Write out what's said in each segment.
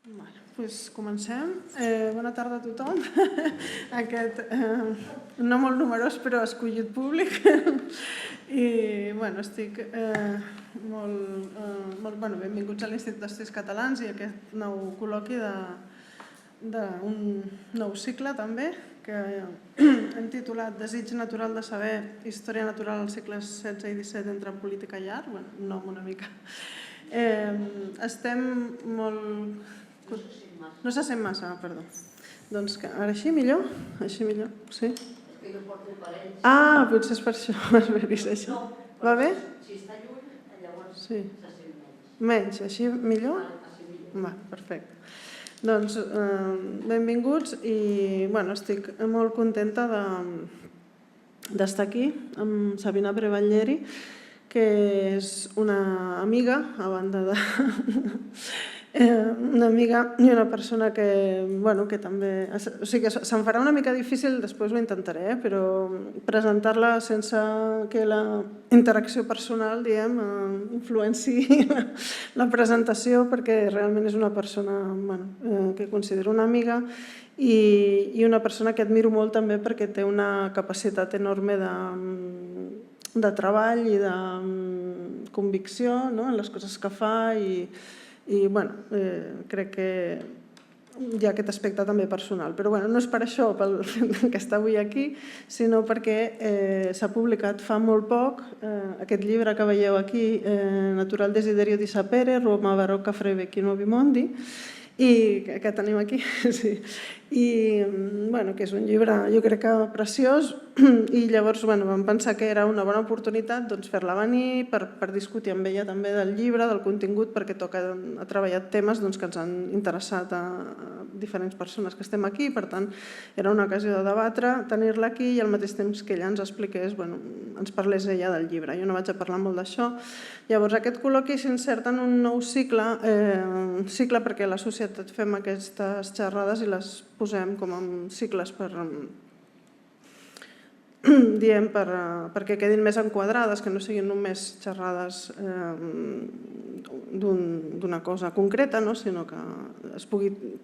Doncs comencem. Bona tarda a tothom. Aquest no molt numerós però escollit públic. I estic benvinguts a l'Institut d'Estudis Catalans i a aquest nou col·loqui d'un nou cicle també, que hem titulat Desig natural de saber, història natural als segles XVI i XVII entre política i art. Un nom una mica. Estem molt... No se sent massa, perdó. Doncs ara així millor? Així millor, sí? Potser és per això, has vist això. Va bé? Si està lluny, llavors se sent menys. Menys, així millor? Va, perfecte. Doncs benvinguts i estic molt contenta d'estar aquí amb Sabina Prevalleri, que és una amiga, a banda de... una amiga i una persona que també... O sigui, se'm farà una mica difícil, després ho intentaré, però presentar-la sense que la interacció personal, influenciï la presentació, perquè realment és una persona que considero una amiga i una persona que admiro molt també perquè té una capacitat enorme de treball i de convicció en les coses que fa i crec que hi ha aquest aspecte també personal. Però no és per això que està avui aquí, sinó perquè s'ha publicat fa molt poc aquest llibre que veieu aquí, Natural desiderio di sapere, Roma barocca fra i vecchi nuovi mondi, i que tenim aquí, sí. I que és un llibre jo crec que preciós i llavors vam pensar que era una bona oportunitat fer-la venir per discutir amb ella també del llibre, del contingut, perquè ha treballat temes que ens han interessat a diferents persones que estem aquí, per tant era una ocasió de debatre, tenir-la aquí i al mateix temps que ella ens expliqués, ens parlés ella del llibre. Jo no vaig a parlar molt d'això. Llavors aquest col·loqui s'inserta en un nou cicle perquè a la societat fem aquestes xerrades i les posem com en cicles perquè quedin més enquadrades, que no siguin només xerrades d'una cosa concreta, sinó que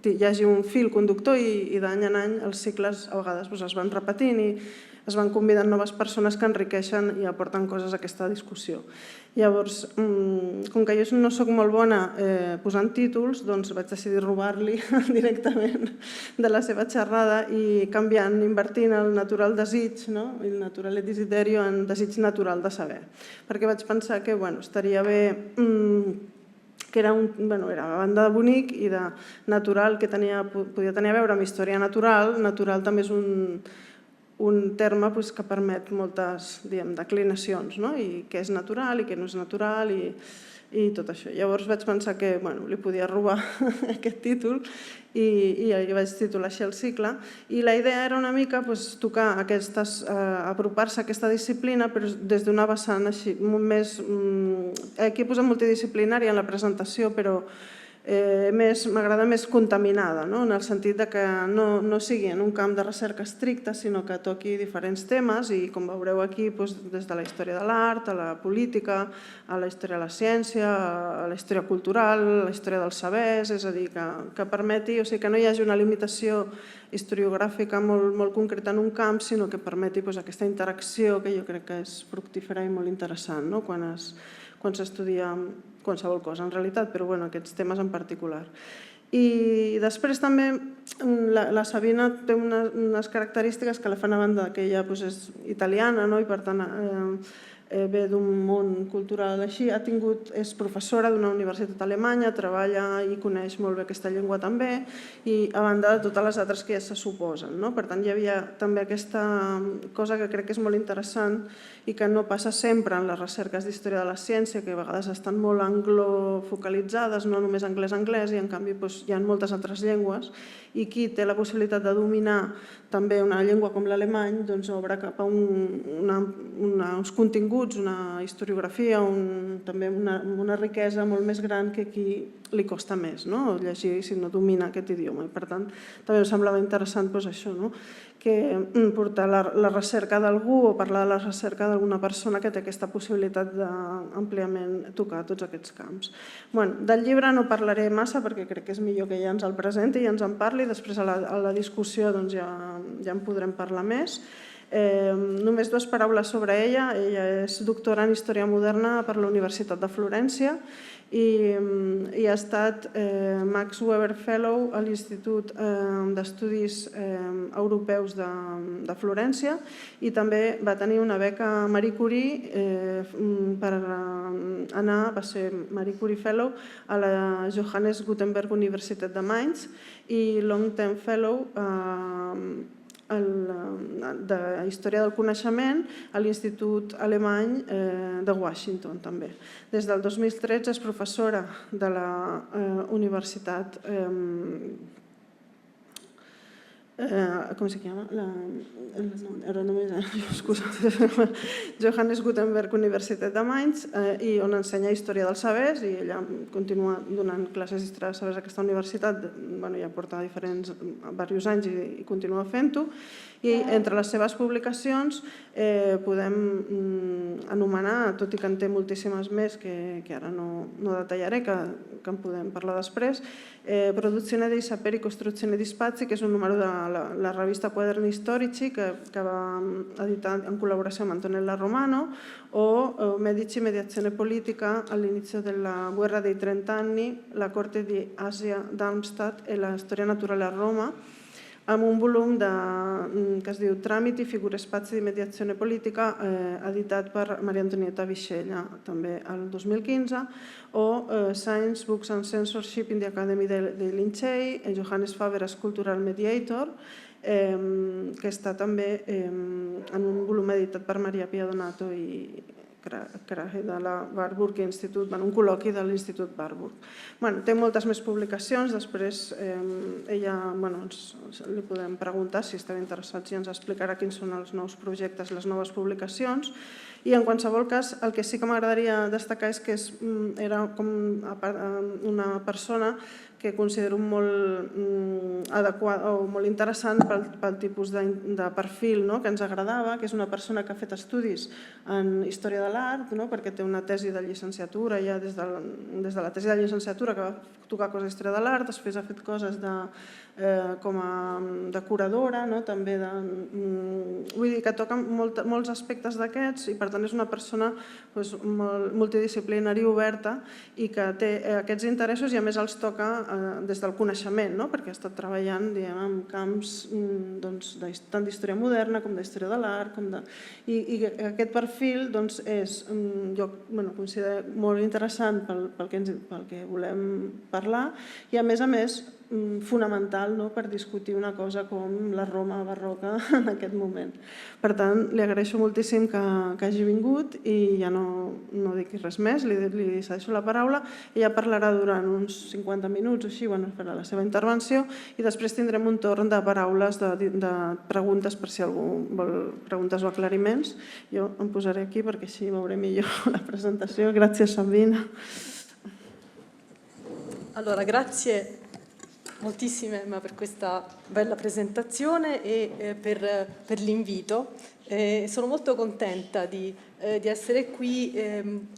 hi hagi un fil conductor i d'any en any els cicles a vegades es van repetint i es van convidant noves persones que enriqueixen i aporten coses a aquesta discussió. Llavors, com que jo no soc molt bona posant títols, doncs vaig decidir robar-li directament de la seva xerrada i canviant, invertint el natural desig, el natural desiderio en desig natural de saber. Perquè vaig pensar que estaria bé que era a banda de bonic i de natural, que podia tenir a veure amb història natural. Natural també és un terme que permet moltes declinacions, i què és natural i què no és natural i tot això. Llavors vaig pensar que li podia robar aquest títol i vaig titular així el cicle. I la idea era una mica tocar apropar-se a aquesta disciplina però des d'una vessant així més... Aquí he posat multidisciplinària en la presentació, però m'agrada més contaminada, en el sentit que no sigui en un camp de recerca estricte, sinó que toqui diferents temes i, com veureu aquí, des de la història de l'art, a la política, a la història de la ciència, a la història cultural, a la història dels sabers, és a dir, que permeti, o sigui, que no hi hagi una limitació historiogràfica molt concreta en un camp, sinó que permeti aquesta interacció que jo crec que és fructífera i molt interessant quan s'estudia qualsevol cosa, en realitat, però aquests temes en particular. I després també la Sabina té unes característiques que la fan a banda que ella és italiana i per tant ve d'un món cultural així, és professora d'una universitat alemanya, treballa i coneix molt bé aquesta llengua també i a banda de totes les altres que ja se suposen. Per tant, hi havia també aquesta cosa que crec que és molt interessant i que no passa sempre en les recerques d'història de la ciència, que a vegades estan molt anglofocalitzades, no només anglès-anglès, i en canvi hi ha moltes altres llengües, i qui té la possibilitat de dominar també una llengua com l'alemany obre cap a uns continguts continguts, una historiografia, també una riquesa molt més gran que qui li costa més, no? Llegir si no domina aquest idioma. I per tant, també em semblava interessant això, no? Que portar la recerca d'algú o parlar de la recerca d'alguna persona que té aquesta possibilitat d'àmpliament tocar tots aquests camps. Del llibre no parlaré massa perquè crec que és millor que ella ens el presenti i ens en parli, després a la discussió ja en podrem parlar més. Només 2 paraules sobre ella. Ella és doctora en Història Moderna per la Universitat de Florència i ha estat Max Weber Fellow a l'Institut d'Estudis Europeus de Florència i també va tenir una beca Marie Curie per anar, va ser Marie Curie Fellow a la Johannes Gutenberg Universitat de Mainz i Long Term Fellow de Història del Coneixement a l'Institut Alemany de Washington també. Des del 2013 és professora de la Universitat ¿cómo se llama? Ahora no me da, excusa. Johannes Gutenberg Universitat de Mainz i on ensenya Història dels Sabers i ella continua donant classes d'Història dels Sabers a aquesta universitat, ja porta diversos anys i continua fent-ho. I entre les seves publicacions podem anomenar, tot i que en té moltíssimes més que ara no detallaré, que en podem parlar després, Produzione dei saperi, costruzione di spazi, que és un número de la revista Quaderni Storici que va editar en col·laboració amb Antonella Romano, o Medici, mediazione politica all'inizio della guerra dei 30 anni, la corte di Asia Darmstadt e la storia naturale a Roma, amb un volum que es diu Tramiti, figure, spazi di mediazione politica, editat per Maria Antonieta Viscella, també el 2015, o Science, Books and Censorship in the Academy dei Lincei, Johannes Faber as Cultural Mediator, que està també en un volum editat per Maria Pia Donato i Krahe de la Warburg Institute, un col·loqui de l'Institut Warburg. Té moltes més publicacions, després ella li podem preguntar si esteu interessats i ens explicarà quins són els nous projectes, les noves publicacions. I en qualsevol cas, el que sí que m'agradaria destacar és que era com una persona que considero molt adequat o molt interessant pel tipus de perfil que ens agradava, que és una persona que ha fet estudis en Història de l'Art, perquè té una tesi de llicenciatura, ja des de la tesi de llicenciatura que va tocar coses d'Història de l'Art, després ha fet coses com a curadora, també vull dir que toca molts aspectes d'aquests i per tant és una persona multidisciplinària oberta i que té aquests interessos i a més els toca des del coneixement, perquè ha estat treballant en camps tant d'història moderna com d'història de l'art i aquest perfil és, jo considero molt interessant pel que volem parlar i a més fonamental per discutir una cosa com la Roma barroca en aquest moment. Per tant, li agraeixo moltíssim que hagi vingut i ja no dic res més, li cedeixo la paraula. Ella parlarà durant uns 50 minuts o així, farà la seva intervenció i després tindrem un torn de paraules, de preguntes per si algú vol preguntes o aclariments. Jo em posaré aquí perquè així veuré millor la presentació. Gràcies, Sabina. Allora, grazie moltissime per questa bella presentazione e per l'invito. Sono molto contenta di essere qui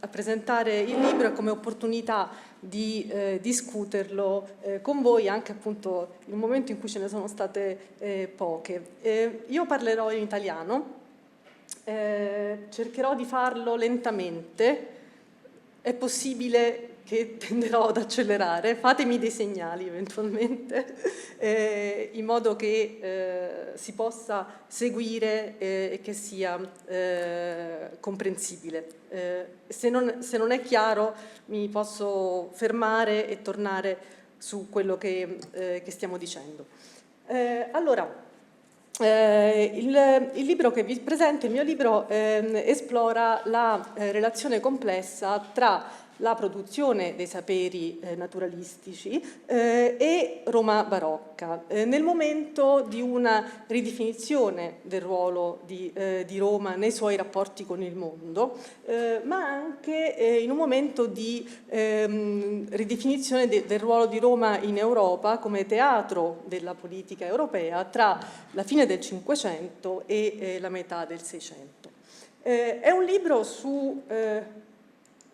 a presentare il libro e come opportunità di discuterlo con voi, anche appunto in un momento in cui ce ne sono state poche. Io parlerò in italiano, cercherò di farlo lentamente, è possibile che tenderò ad accelerare, fatemi dei segnali eventualmente, in modo che si possa seguire e che sia comprensibile. Se non è chiaro mi posso fermare e tornare su quello che stiamo dicendo. Allora, il libro che vi presento, il mio libro, esplora la relazione complessa tra la produzione dei saperi naturalistici e Roma barocca, nel momento di una ridefinizione del ruolo di Roma nei suoi rapporti con il mondo, ma anche in un momento di ridefinizione del ruolo di Roma in Europa come teatro della politica europea tra la fine del Cinquecento e la metà del Seicento. È un libro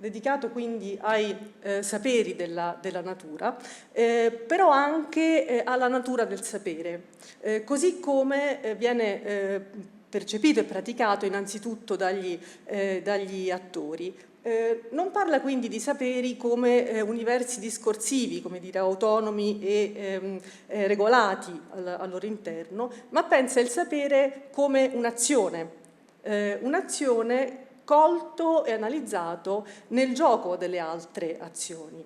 dedicato quindi ai saperi della natura, però anche alla natura del sapere, così come viene percepito e praticato innanzitutto dagli attori. Non parla quindi di saperi come universi discorsivi, come dire, autonomi e regolati al loro interno, ma pensa il sapere come un'azione colto e analizzato nel gioco delle altre azioni.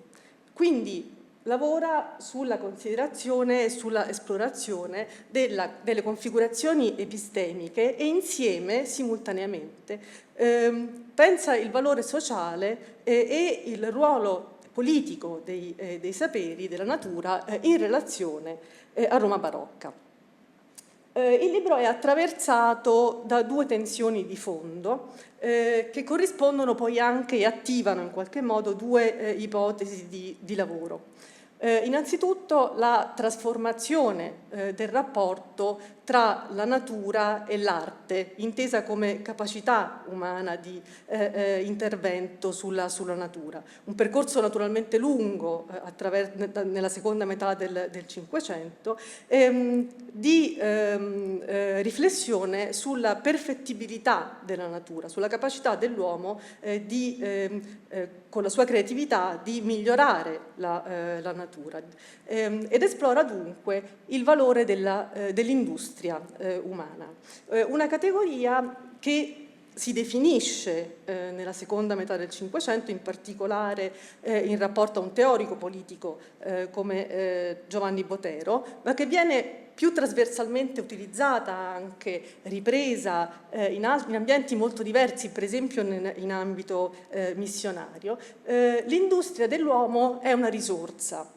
Quindi lavora sulla considerazione e sulla esplorazione delle configurazioni epistemiche e insieme, simultaneamente, pensa il valore sociale e il ruolo politico dei saperi, della natura, in relazione a Roma barocca. Il libro è attraversato da due tensioni di fondo che corrispondono poi anche e attivano in qualche modo due ipotesi di lavoro. Innanzitutto la trasformazione del rapporto tra la natura e l'arte, intesa come capacità umana di intervento sulla natura. Un percorso naturalmente lungo nella seconda metà del Cinquecento, di riflessione sulla perfettibilità della natura, sulla capacità dell'uomo con la sua creatività di migliorare la natura ed esplora dunque il valore dell'industria umana, una categoria che si definisce nella seconda metà del Cinquecento, in particolare in rapporto a un teorico politico come Giovanni Botero, ma che viene più trasversalmente utilizzata, anche ripresa in ambienti molto diversi, per esempio in ambito missionario. L'industria dell'uomo è una risorsa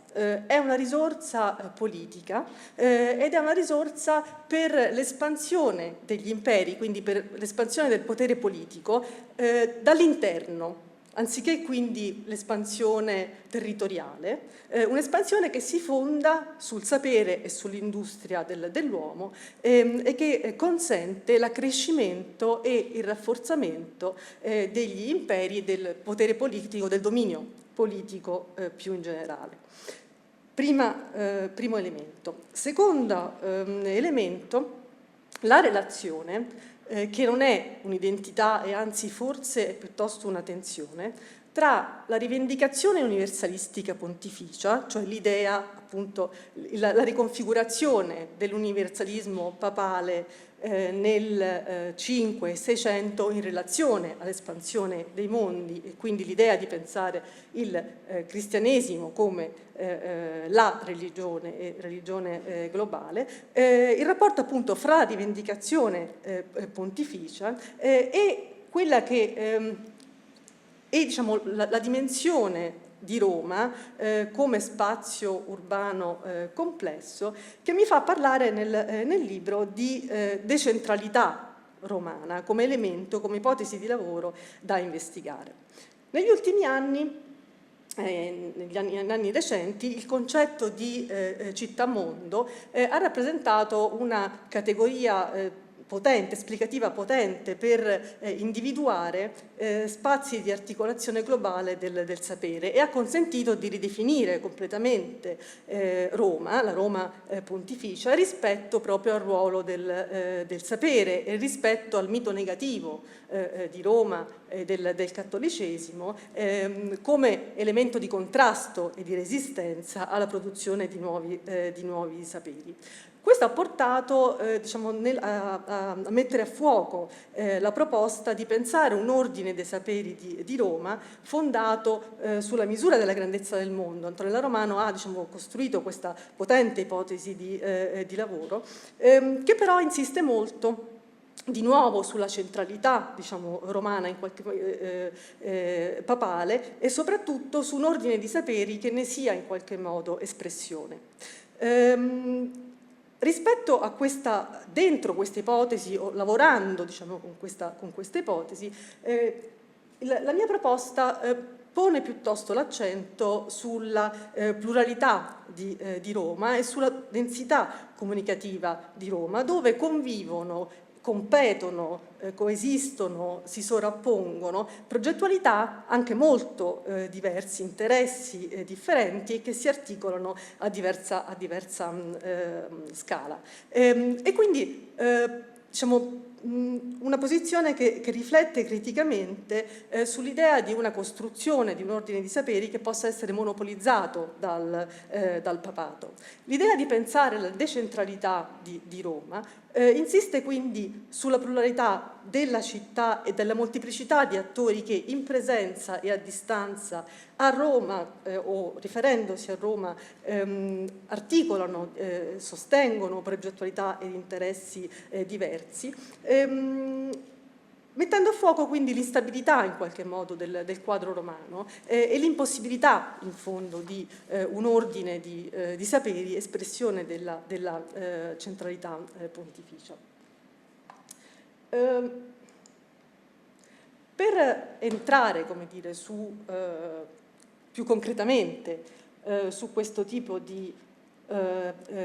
politica ed è una risorsa per l'espansione degli imperi, quindi per l'espansione del potere politico dall'interno, anziché quindi l'espansione territoriale, un'espansione che si fonda sul sapere e sull'industria dell'uomo e che consente l'accrescimento e il rafforzamento degli imperi e del potere politico, del dominio politico più in generale. Primo elemento. Secondo elemento, la relazione, che non è un'identità e anzi forse è piuttosto una tensione, tra la rivendicazione universalistica pontificia, cioè l'idea, appunto, la riconfigurazione dell'universalismo papale nel 5 e 600 in relazione all'espansione dei mondi e quindi l'idea di pensare il cristianesimo come la religione e religione globale, il rapporto appunto fra rivendicazione pontificia e quella che è diciamo, la dimensione di Roma come spazio urbano complesso, che mi fa parlare nel libro di decentralità romana come elemento, come ipotesi di lavoro da investigare. Negli ultimi anni, negli anni recenti, il concetto di città-mondo ha rappresentato una categoria potente, esplicativa potente per individuare spazi di articolazione globale del sapere e ha consentito di ridefinire completamente Roma, la Roma pontificia, rispetto proprio al ruolo del sapere e rispetto al mito negativo di Roma e del cattolicesimo come elemento di contrasto e di resistenza alla produzione di nuovi saperi. Questo ha portato diciamo, a mettere a fuoco la proposta di pensare un ordine dei saperi di Roma fondato sulla misura della grandezza del mondo. Antonella Romano ha diciamo, costruito questa potente ipotesi di lavoro che però insiste molto di nuovo sulla centralità, diciamo, romana, papale, e soprattutto su un ordine di saperi che ne sia in qualche modo espressione. Rispetto a dentro questa ipotesi, o lavorando, diciamo, con questa ipotesi, la mia proposta pone piuttosto l'accento sulla pluralità di Roma e sulla densità comunicativa di Roma, dove convivono, competono, coesistono, si sovrappongono progettualità anche molto diversi, interessi differenti e che si articolano a diversa scala. E quindi diciamo, una posizione che riflette criticamente sull'idea di una costruzione di un ordine di saperi che possa essere monopolizzato dal papato. L'idea di pensare la decentralità di Roma insiste quindi sulla pluralità della città e della molteplicità di attori che in presenza e a distanza a Roma o riferendosi a Roma articolano, sostengono progettualità ed interessi diversi, mettendo a fuoco quindi l'instabilità in qualche modo del quadro romano e l'impossibilità in fondo di un ordine di saperi, espressione della centralità pontificia. Per entrare, come dire, più concretamente su questo tipo di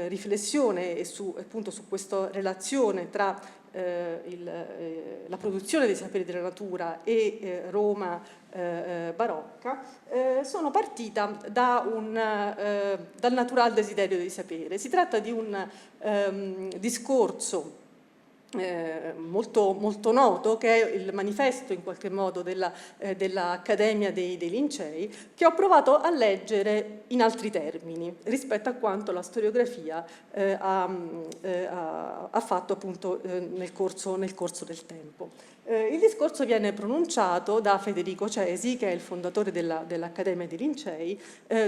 riflessione e appunto su questa relazione tra la produzione dei saperi della natura e Roma barocca, sono partita dal natural desiderio di sapere. Si tratta di un discorso molto, molto noto, che è il manifesto in qualche modo dell'Accademia dei Lincei, che ho provato a leggere in altri termini rispetto a quanto la storiografia ha fatto appunto nel corso del tempo. Il discorso viene pronunciato da Federico Cesi, che è il fondatore dell'Accademia dei Lincei,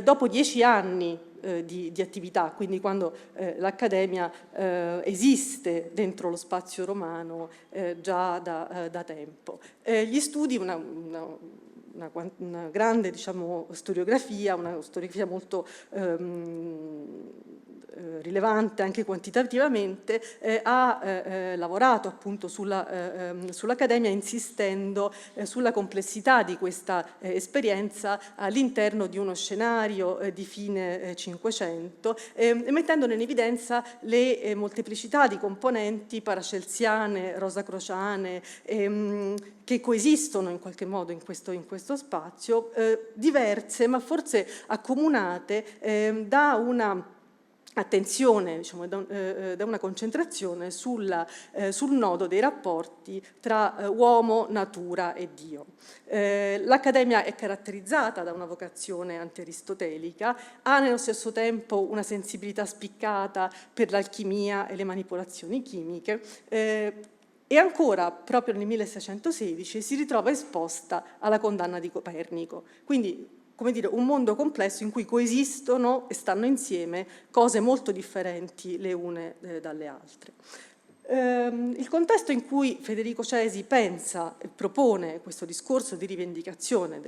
dopo 10 anni di attività, quindi quando l'Accademia esiste dentro lo spazio romano già da tempo. Gli studi, una grande, diciamo, storiografia, una storiografia molto rilevante anche quantitativamente, ha lavorato appunto sull'Accademia insistendo sulla complessità di questa esperienza all'interno di uno scenario di fine Cinquecento, mettendone in evidenza le molteplicità di componenti paracelsiane, rosacrociane, che coesistono in qualche modo in questo spazio, diverse ma forse accomunate da una attenzione, diciamo, da una concentrazione sul nodo dei rapporti tra uomo, natura e Dio. L'Accademia è caratterizzata da una vocazione anti-aristotelica, ha nello stesso tempo una sensibilità spiccata per l'alchimia e le manipolazioni chimiche, e ancora, proprio nel 1616, si ritrova esposta alla condanna di Copernico. Quindi, come dire, un mondo complesso in cui coesistono e stanno insieme cose molto differenti le une dalle altre. Il contesto in cui Federico Cesi pensa e propone questo discorso di rivendicazione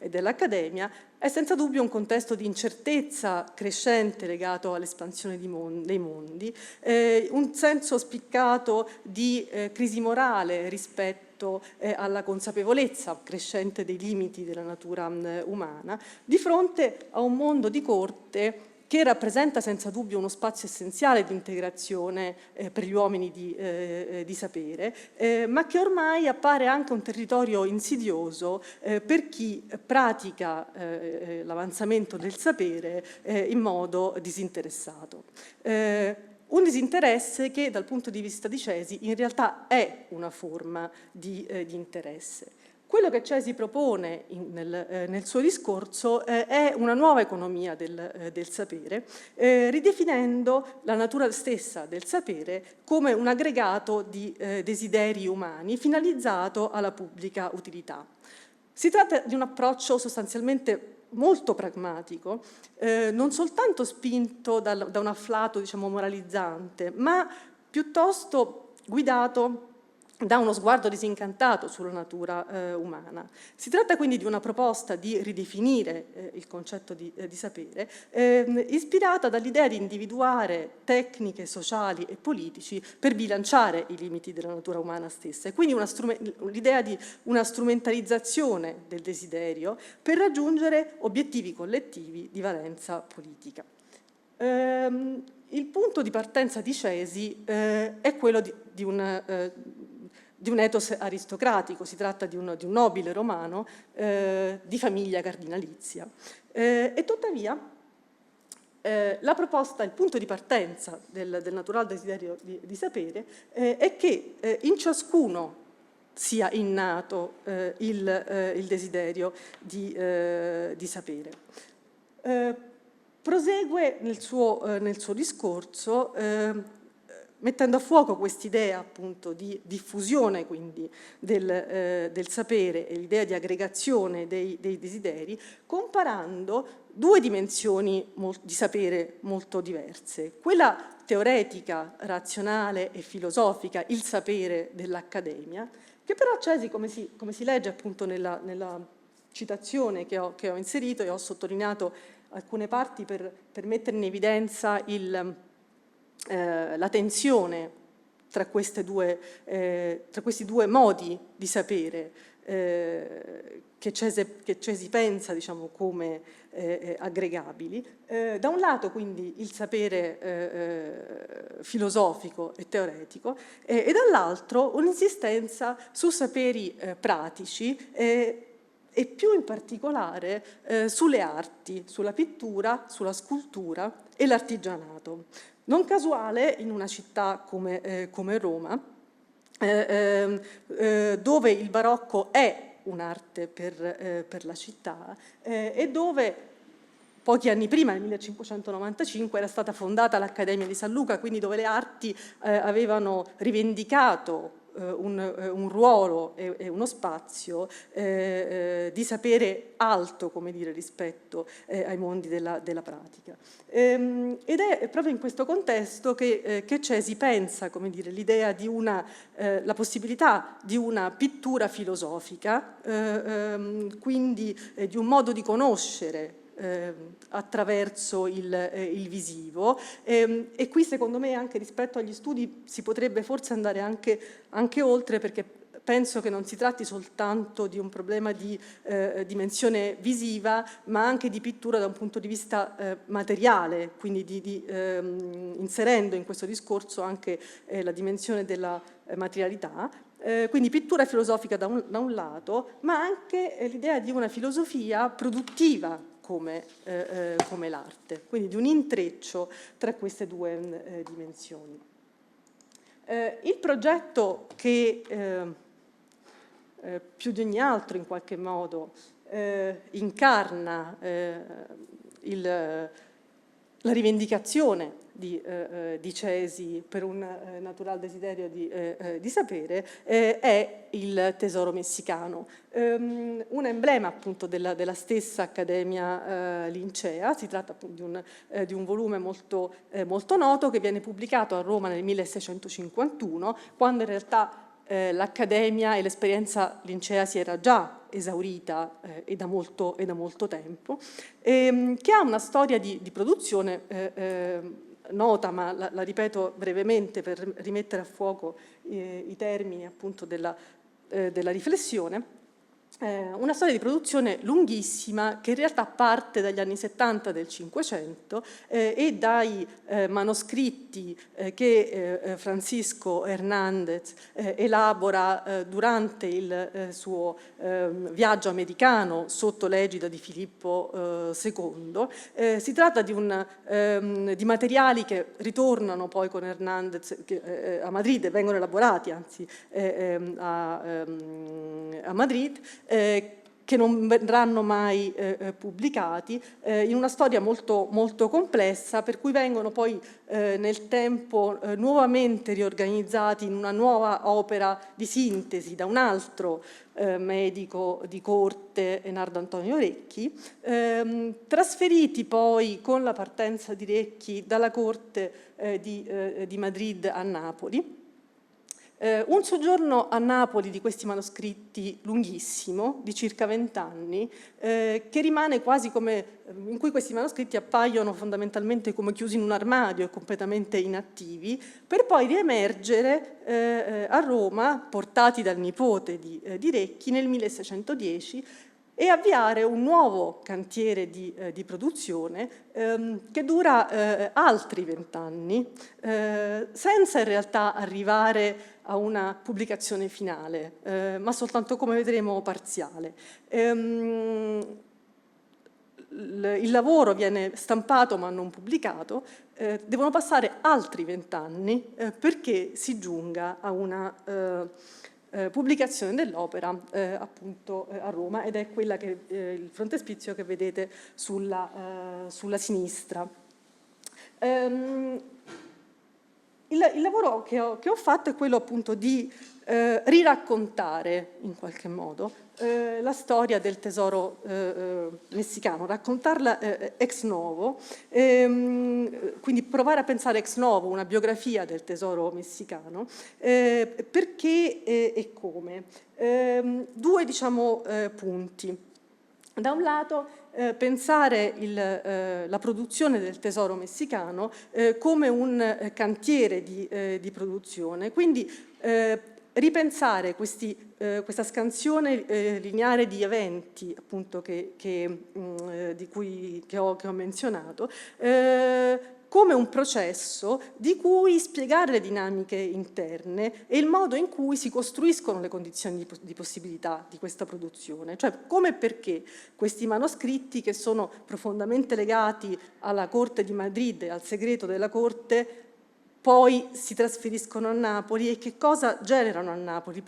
dell'Accademia è senza dubbio un contesto di incertezza crescente legato all'espansione dei mondi, un senso spiccato di crisi morale rispetto alla consapevolezza crescente dei limiti della natura umana, di fronte a un mondo di corte che rappresenta senza dubbio uno spazio essenziale di integrazione per gli uomini di sapere, ma che ormai appare anche un territorio insidioso per chi pratica l'avanzamento del sapere in modo disinteressato. Un disinteresse che dal punto di vista di Cesi in realtà è una forma di interesse. Quello che Cesi propone nel suo discorso è una nuova economia del sapere, ridefinendo la natura stessa del sapere come un aggregato di desideri umani finalizzato alla pubblica utilità. Si tratta di un approccio sostanzialmente molto pragmatico, non soltanto spinto da un afflato, diciamo, moralizzante, ma piuttosto guidato dà uno sguardo disincantato sulla natura umana. Si tratta quindi di una proposta di ridefinire il concetto di sapere, ispirata dall'idea di individuare tecniche sociali e politici per bilanciare i limiti della natura umana stessa, e quindi l'idea di una strumentalizzazione del desiderio per raggiungere obiettivi collettivi di valenza politica. Il punto di partenza di Cesi è quello di un ethos aristocratico. Si tratta di un nobile romano di famiglia cardinalizia. E tuttavia la proposta, il punto di partenza del natural desiderio di sapere è che in ciascuno sia innato il desiderio di sapere. Prosegue nel suo discorso mettendo a fuoco quest'idea appunto di diffusione quindi del sapere e l'idea di aggregazione dei desideri, comparando due dimensioni di sapere molto diverse. Quella teoretica, razionale e filosofica, il sapere dell'accademia, che però Cesi, come si legge appunto nella citazione che ho inserito, e ho sottolineato alcune parti per mettere in evidenza la tensione tra questi due modi di sapere che Cesi pensa, diciamo, come aggregabili. Da un lato quindi il sapere filosofico e teoretico e dall'altro un'insistenza su saperi pratici e più in particolare sulle arti, sulla pittura, sulla scultura e l'artigianato. Non casuale, in una città come Roma, dove il barocco è un'arte per la città e dove pochi anni prima, nel 1595, era stata fondata l'Accademia di San Luca, quindi dove le arti avevano rivendicato un ruolo e uno spazio di sapere alto, come dire, rispetto ai mondi della pratica. Ed è proprio in questo contesto che Cesi pensa, come dire, l'idea di la possibilità di una pittura filosofica, quindi di un modo di conoscere attraverso il visivo, e qui secondo me anche rispetto agli studi si potrebbe forse andare anche oltre, perché penso che non si tratti soltanto di un problema di dimensione visiva, ma anche di pittura da un punto di vista materiale, quindi inserendo in questo discorso anche la dimensione della materialità. Quindi pittura filosofica da un lato, ma anche l'idea di una filosofia produttiva come l'arte, quindi di un intreccio tra queste due dimensioni. Il progetto che più di ogni altro in qualche modo incarna la rivendicazione di Cesi per un natural desiderio di sapere è il tesoro messicano, un emblema appunto della stessa Accademia Lincea. Si tratta appunto di un volume molto noto che viene pubblicato a Roma nel 1651, quando in realtà l'Accademia e l'esperienza lincea si era già esaurita e da molto tempo, che ha una storia di produzione nota, ma la ripeto brevemente per rimettere a fuoco i termini appunto della riflessione. Una storia di produzione lunghissima che in realtà parte dagli anni 70 del Cinquecento e dai manoscritti che Francisco Hernández elabora durante il suo viaggio americano sotto l'egida di Filippo II. Si tratta di materiali che ritornano poi con Hernández a Madrid e vengono elaborati anzi a Madrid, che non verranno mai pubblicati, in una storia molto complessa, per cui vengono poi nel tempo nuovamente riorganizzati in una nuova opera di sintesi da un altro medico di corte, Nardo Antonio Recchi, trasferiti poi con la partenza di Recchi dalla corte di Madrid a Napoli. Un soggiorno a Napoli di questi manoscritti lunghissimo, di circa 20 anni, che rimane quasi come, in cui questi manoscritti appaiono fondamentalmente come chiusi in un armadio e completamente inattivi, per poi riemergere a Roma, portati dal nipote di Recchi nel 1610, e avviare un nuovo cantiere di produzione che dura altri 20 anni, senza in realtà arrivare a una pubblicazione finale, ma soltanto, come vedremo, parziale. Il lavoro viene stampato ma non pubblicato, devono passare altri 20 anni perché si giunga a una pubblicazione dell'opera appunto a Roma, ed è quella che il frontespizio che vedete sulla sinistra. Il lavoro che ho fatto è quello appunto di riraccontare in qualche modo la storia del tesoro messicano, raccontarla ex novo, quindi provare a pensare ex novo una biografia del tesoro messicano, perché e come. Due, diciamo, punti. Da un lato pensare la produzione del tesoro messicano come un cantiere di produzione, quindi ripensare questa scansione lineare di eventi appunto che ho menzionato, come un processo di cui spiegare le dinamiche interne e il modo in cui si costruiscono le condizioni di possibilità di questa produzione, cioè come e perché questi manoscritti, che sono profondamente legati alla Corte di Madrid e al segreto della Corte, poi si trasferiscono a Napoli e che cosa generano a Napoli,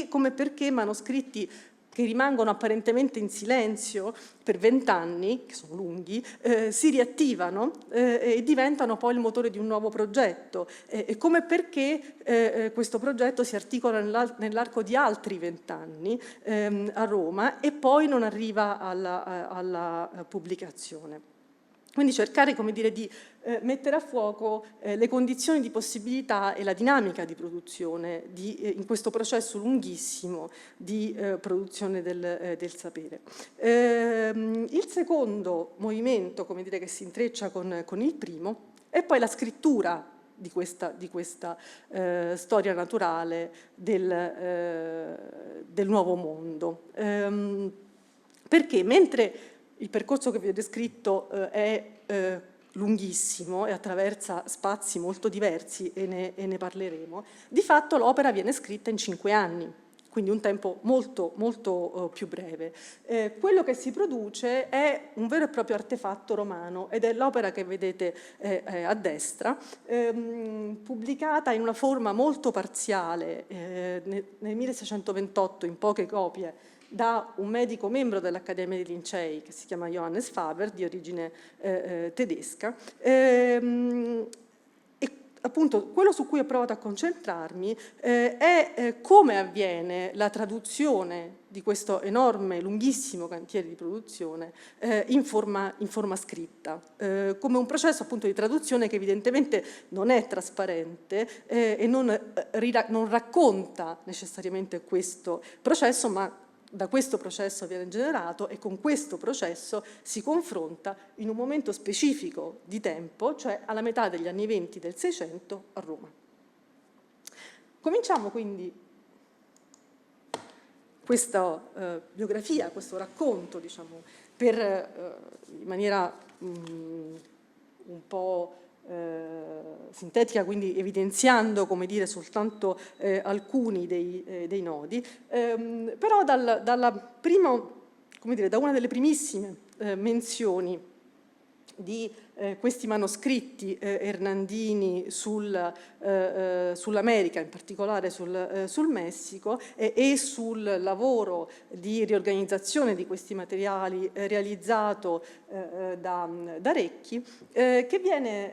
come perché manoscritti che rimangono apparentemente in silenzio per 20 anni, che sono lunghi, si riattivano e diventano poi il motore di un nuovo progetto, e come perché questo progetto si articola nell'arco di altri 20 anni a Roma e poi non arriva alla pubblicazione. Quindi cercare, come dire, di mettere a fuoco le condizioni di possibilità e la dinamica di produzione in questo processo lunghissimo di produzione del sapere. Il secondo movimento, come dire, che si intreccia con il primo è poi la scrittura di questa storia naturale del nuovo mondo. Perché mentre il percorso che vi ho descritto è lunghissimo e attraversa spazi molto diversi e ne parleremo, di fatto l'opera viene scritta in 5 anni, quindi un tempo molto, molto più breve. Quello che si produce è un vero e proprio artefatto romano ed è l'opera che vedete a destra, pubblicata in una forma molto parziale nel 1628 in poche copie da un medico membro dell'Accademia dei Lincei che si chiama Johannes Faber, di origine tedesca. E appunto quello su cui ho provato a concentrarmi è come avviene la traduzione di questo enorme, lunghissimo cantiere di produzione in forma scritta, come un processo appunto di traduzione che evidentemente non è trasparente e non racconta necessariamente questo processo, ma da questo processo viene generato e con questo processo si confronta in un momento specifico di tempo, cioè alla metà degli anni 20 del Seicento a Roma. Cominciamo quindi questa biografia, questo racconto, diciamo, in maniera un po' sintetica, quindi evidenziando, come dire, soltanto alcuni dei nodi, però da una delle primissime menzioni di questi manoscritti ernandini sull'America, in particolare sul Messico, e sul lavoro di riorganizzazione di questi materiali realizzato da Recchi, che viene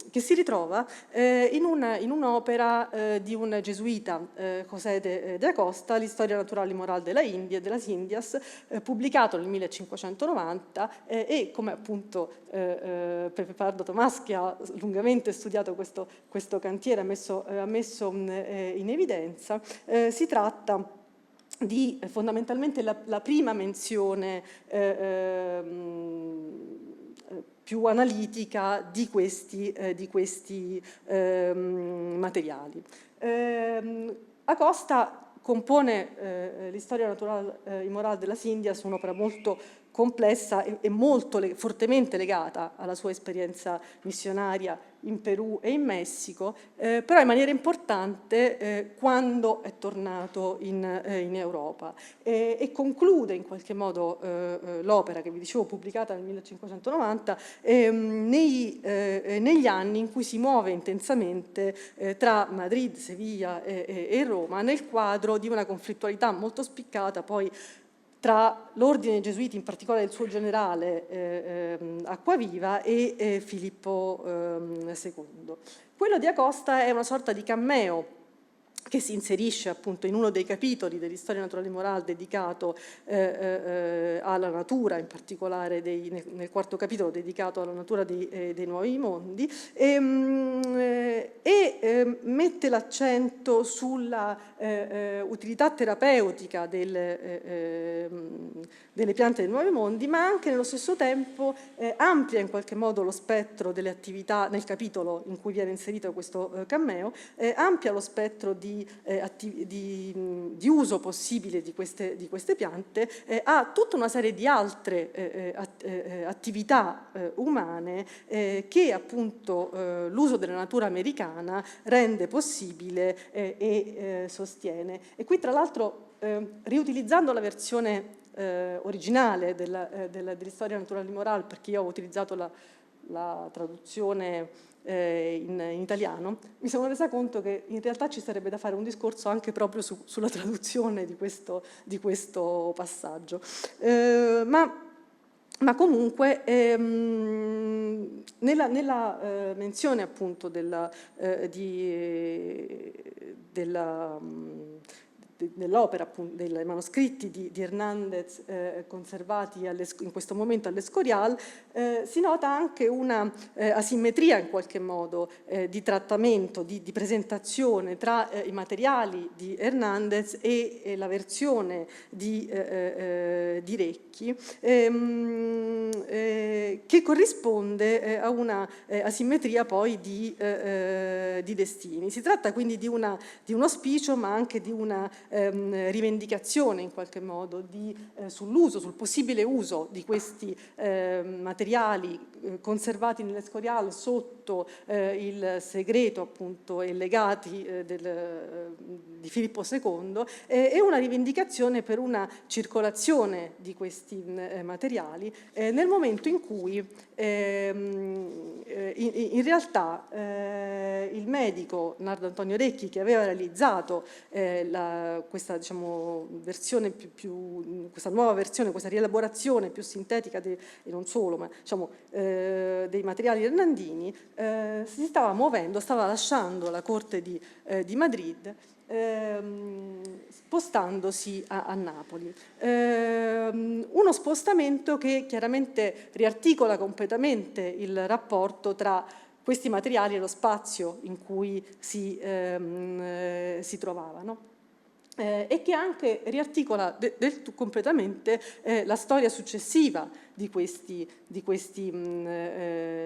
che si ritrova in un'opera di un gesuita, José de Acosta, l'Historia naturale y moral de las Indias, pubblicato nel 1590 e come appunto Pepe Pardo Tomás, che ha lungamente studiato questo cantiere, ha messo in evidenza, si tratta di fondamentalmente la prima menzione più analitica di questi materiali. Acosta compone l'Historia naturale y moral de las Indias, un'opera molto complessa e molto fortemente legata alla sua esperienza missionaria in Perù e in Messico, però in maniera importante quando è tornato in Europa e conclude in qualche modo l'opera che vi dicevo pubblicata nel 1590 negli anni in cui si muove intensamente tra Madrid, Sevilla e Roma nel quadro di una conflittualità molto spiccata poi tra l'ordine dei Gesuiti, in particolare il suo generale Acquaviva e Filippo II. Quello di Acosta è una sorta di cameo che si inserisce appunto in uno dei capitoli dell'Historia naturale e morale dedicato alla natura, in particolare nel quarto capitolo dedicato alla natura dei nuovi mondi, e mette l'accento sulla utilità terapeutica delle piante dei nuovi mondi, ma anche nello stesso tempo amplia in qualche modo lo spettro delle attività, nel capitolo in cui viene inserito questo cameo, amplia lo spettro di uso possibile di queste piante a tutta una serie di altre attività umane che appunto l'uso della natura americana rende possibile e sostiene. E qui tra l'altro riutilizzando la versione originale dell'Historia naturale e morale, perché io ho utilizzato la traduzione in italiano, mi sono resa conto che in realtà ci sarebbe da fare un discorso anche proprio sulla traduzione di questo passaggio. Ma comunque nella menzione appunto dell'opera, dei manoscritti di Hernández conservati in questo momento all'Escorial, si nota anche una asimmetria in qualche modo di trattamento, di presentazione tra i materiali di Hernández e la versione di Recchi, che corrisponde a una asimmetria poi di destini. Si tratta quindi di un auspicio, ma anche di una rivendicazione in qualche modo sull'uso, sul possibile uso di questi materiali conservati nell'Escorial sotto il segreto appunto e legati di Filippo II e una rivendicazione per una circolazione di questi materiali nel momento in cui in realtà il medico Nardo Antonio Recchi, che aveva realizzato questa versione questa nuova versione, questa rielaborazione più sintetica e non solo, ma dei materiali hernandini, si stava muovendo, stava lasciando la corte di Madrid, spostandosi a Napoli. Uno spostamento che chiaramente riarticola completamente il rapporto tra questi materiali e lo spazio in cui si trovavano. E che anche riarticola completamente la storia successiva di questi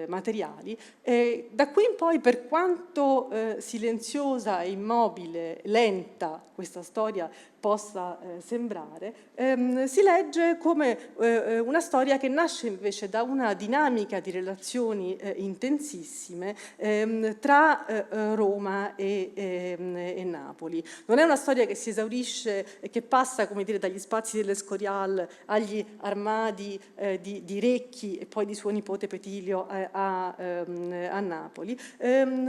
materiali. Da qui in poi, per quanto silenziosa e immobile, lenta questa storia possa sembrare, si legge come una storia che nasce invece da una dinamica di relazioni intensissime tra Roma e Napoli. Non è una storia che si esaurisce e che passa, come dire, dagli spazi dell'Escorial agli armadi di Recchi e poi di suo nipote Petilio a Napoli,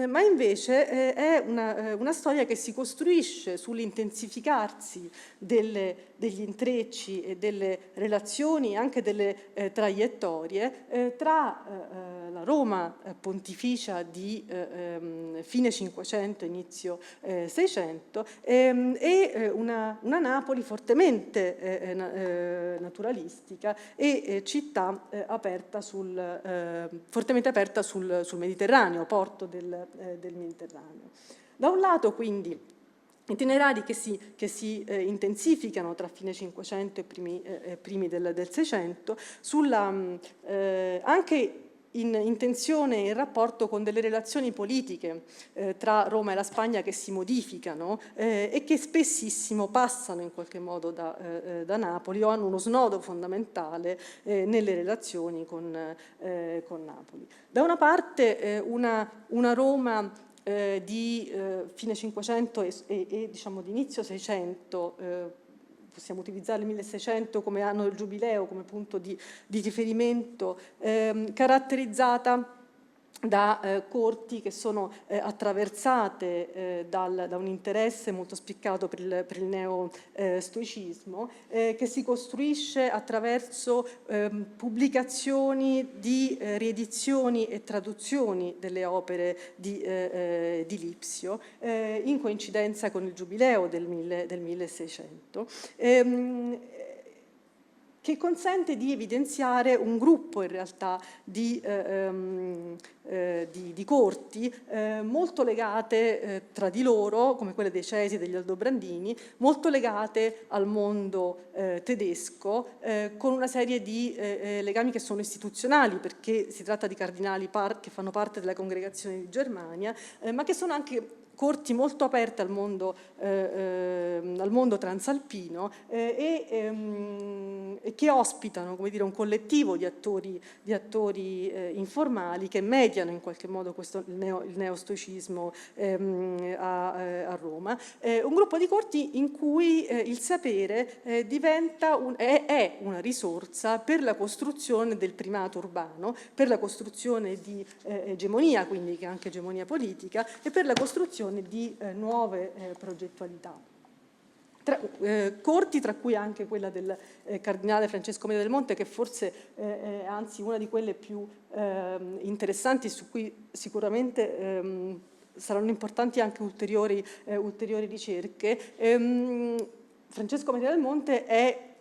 ma invece è una storia che si costruisce sull'intensificarsi degli intrecci e delle relazioni, anche delle traiettorie tra la Roma pontificia di fine 500, inizio 600 e una Napoli fortemente naturalistica e città fortemente aperta sul Mediterraneo, porto del Mediterraneo. Da un lato quindi itinerari che si intensificano tra fine 500 e primi del 600, anche in tensione e in rapporto con delle relazioni politiche tra Roma e la Spagna che si modificano e che spessissimo passano in qualche modo da Napoli o hanno uno snodo fondamentale nelle relazioni con Napoli. Da una parte una Roma di fine 500 e diciamo di inizio 600, possiamo utilizzare il 1600 come anno del Giubileo, come punto di riferimento, caratterizzata da corti che sono attraversate da un interesse molto spiccato per il neo-stoicismo, che si costruisce attraverso pubblicazioni di riedizioni e traduzioni delle opere di Lipsio, in coincidenza con il Giubileo del 1600. Che consente di evidenziare un gruppo in realtà di corti molto legate tra di loro, come quelle dei Cesi e degli Aldobrandini, molto legate al mondo tedesco, con una serie di legami che sono istituzionali, perché si tratta di cardinali che fanno parte della congregazione di Germania, ma che sono anche corti molto aperte al mondo transalpino e che ospitano, come dire, un collettivo di attori informali che mediano in qualche modo il neostoicismo a Roma. Un gruppo di corti in cui il sapere è una risorsa per la costruzione del primato urbano, per la costruzione di egemonia, quindi che è anche egemonia politica, e per la costruzione di nuove progettualità. Corti, tra cui anche quella del cardinale Francesco Maria del Monte, che forse è anzi una di quelle più interessanti, su cui sicuramente saranno importanti anche ulteriori ricerche. Francesco Maria del Monte è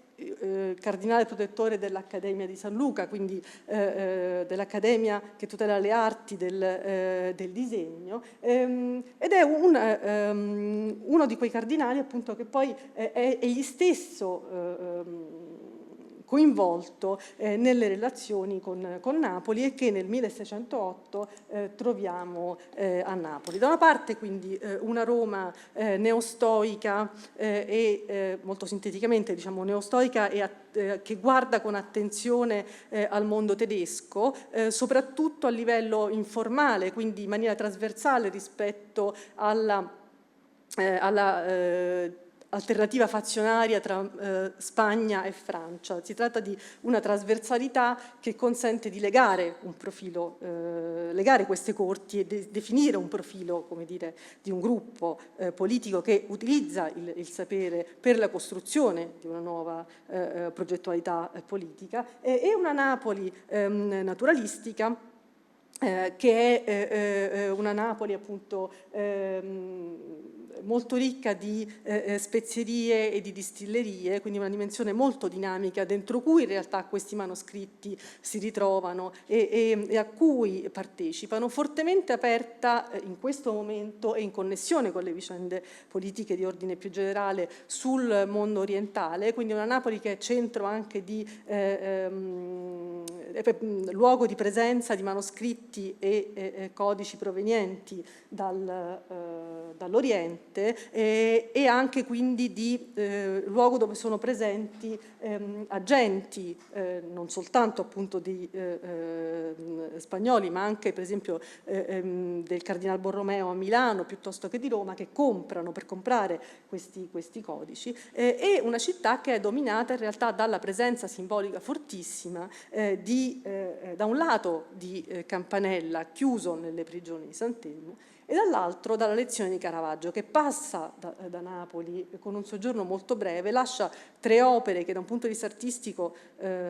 cardinale protettore dell'Accademia di San Luca, quindi dell'Accademia che tutela le arti del disegno, ed è uno di quei cardinali appunto che poi è egli stesso coinvolto nelle relazioni con Napoli e che nel 1608 troviamo a Napoli. Da una parte quindi una Roma neostoica e molto sinteticamente diciamo neostoica che guarda con attenzione al mondo tedesco, soprattutto a livello informale, quindi in maniera trasversale rispetto alla alternativa fazionaria tra Spagna e Francia. Si tratta di una trasversalità che consente di legare un profilo, legare queste corti e definire un profilo, come dire, di un gruppo politico che utilizza il sapere per la costruzione di una nuova progettualità politica, e una Napoli naturalistica che è una Napoli appunto molto ricca di spezierie e di distillerie, quindi una dimensione molto dinamica dentro cui in realtà questi manoscritti si ritrovano e a cui partecipano, fortemente aperta in questo momento e in connessione con le vicende politiche di ordine più generale sul mondo orientale, quindi una Napoli che è centro anche di luogo di presenza di manoscritti e codici provenienti dall'Oriente e anche quindi di luogo dove sono presenti agenti non soltanto appunto di spagnoli, ma anche per esempio del Cardinal Borromeo a Milano piuttosto che di Roma, che comprano per comprare questi codici, e una città che è dominata in realtà dalla presenza simbolica fortissima da un lato di Campanella chiuso nelle prigioni di Sant'Elmo e dall'altro dalla lezione di Caravaggio, che passa da Napoli con un soggiorno molto breve, lascia 3 opere che da un punto di vista artistico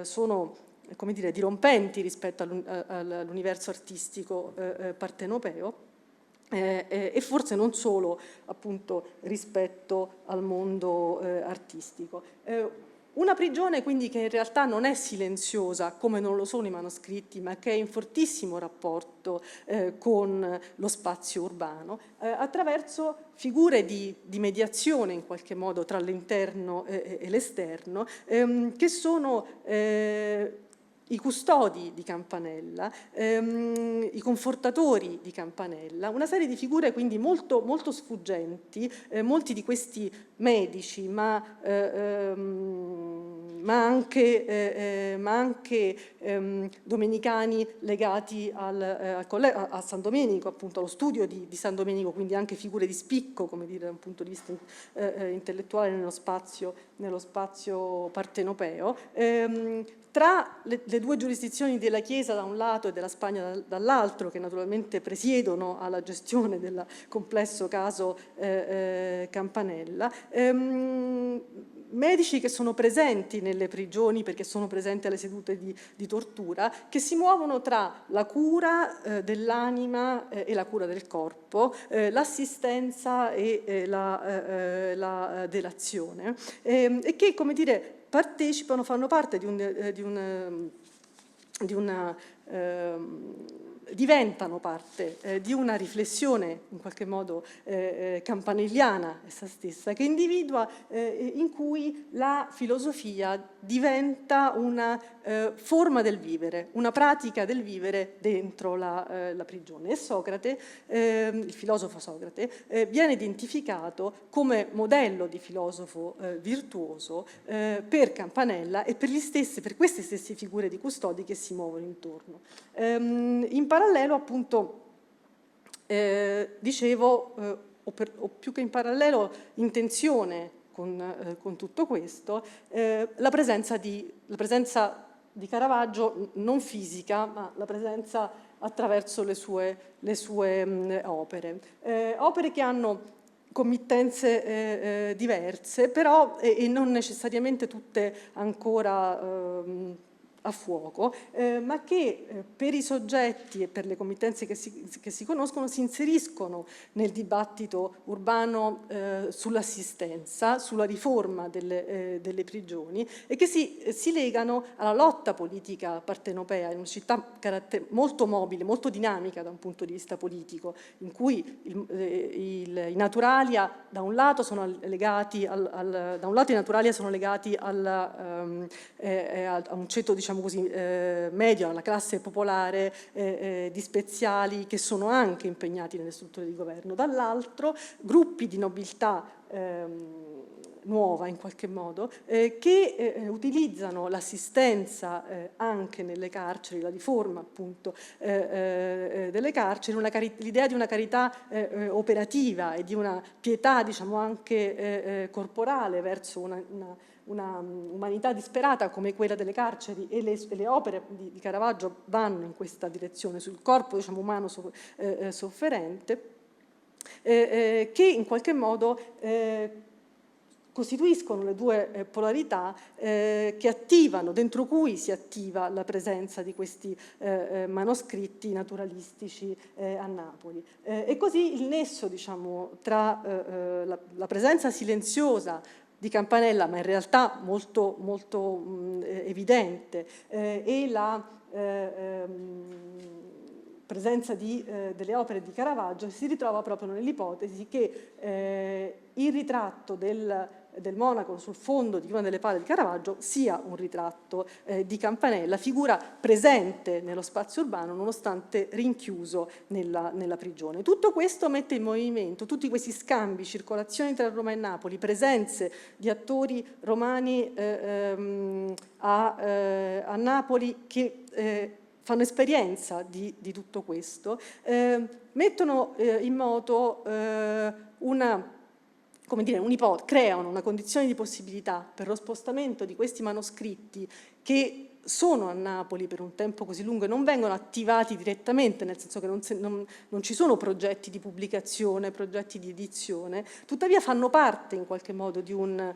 sono, come dire, dirompenti rispetto all'universo artistico partenopeo, e forse non solo appunto rispetto al mondo artistico. Una prigione quindi che in realtà non è silenziosa come non lo sono i manoscritti, ma che è in fortissimo rapporto con lo spazio urbano, attraverso figure di mediazione in qualche modo tra l'interno e l'esterno, che sono i custodi di Campanella, i confortatori di Campanella, una serie di figure quindi molto, molto sfuggenti, molti di questi medici, ma anche domenicani legati a San Domenico, appunto allo studio di San Domenico, quindi anche figure di spicco, come dire, da un punto di vista intellettuale nello spazio partenopeo. Tra le 2 giurisdizioni della Chiesa da un lato e della Spagna dall'altro, che naturalmente presiedono alla gestione del complesso caso Campanella, medici che sono presenti nelle prigioni perché sono presenti alle sedute di tortura, che si muovono tra la cura dell'anima e la cura del corpo, l'assistenza e la delazione, e che, come dire, partecipano, fanno parte diventano parte di una riflessione in qualche modo campanelliana essa stessa, che individua in cui la filosofia diventa una forma del vivere, una pratica del vivere dentro la prigione. E Socrate, il filosofo Socrate, viene identificato come modello di filosofo virtuoso per Campanella e per queste stesse figure di custodi che si muovono intorno. In parallelo, appunto, dicevo, o più che in parallelo, in tensione con tutto questo, la presenza di Caravaggio, non fisica, ma la presenza attraverso le sue opere. Opere che hanno committenze diverse, però e non necessariamente tutte ancora a fuoco, ma che per i soggetti e per le committenze che si conoscono si inseriscono nel dibattito urbano sull'assistenza, sulla riforma delle prigioni e che si legano alla lotta politica partenopea, in una città molto mobile, molto dinamica da un punto di vista politico, in cui i naturalia da un lato sono legati a un ceto, diciamo così, medio, alla classe popolare di speziali che sono anche impegnati nelle strutture di governo, dall'altro gruppi di nobiltà nuova in qualche modo, che utilizzano l'assistenza anche nelle carceri, la riforma appunto delle carceri, l'idea di una carità operativa e di una pietà, diciamo, anche corporale verso una umanità disperata come quella delle carceri, e le opere di Caravaggio vanno in questa direzione, sul corpo, diciamo, umano sofferente, che in qualche modo costituiscono le 2 polarità che attivano, dentro cui si attiva la presenza di questi manoscritti naturalistici a Napoli. E così il nesso, diciamo, tra la presenza silenziosa di Campanella, ma in realtà molto, molto evidente, e la presenza delle opere di Caravaggio si ritrova proprio nell'ipotesi che il ritratto del del monaco sul fondo di una delle pale di Caravaggio sia un ritratto di Campanella, figura presente nello spazio urbano nonostante rinchiuso nella prigione. Tutto questo mette in movimento tutti questi scambi, circolazioni tra Roma e Napoli, presenze di attori romani a Napoli che fanno esperienza di tutto questo, mettono in moto creano una condizione di possibilità per lo spostamento di questi manoscritti che sono a Napoli per un tempo così lungo e non vengono attivati direttamente, nel senso che non ci sono progetti di pubblicazione, progetti di edizione, tuttavia fanno parte in qualche modo di un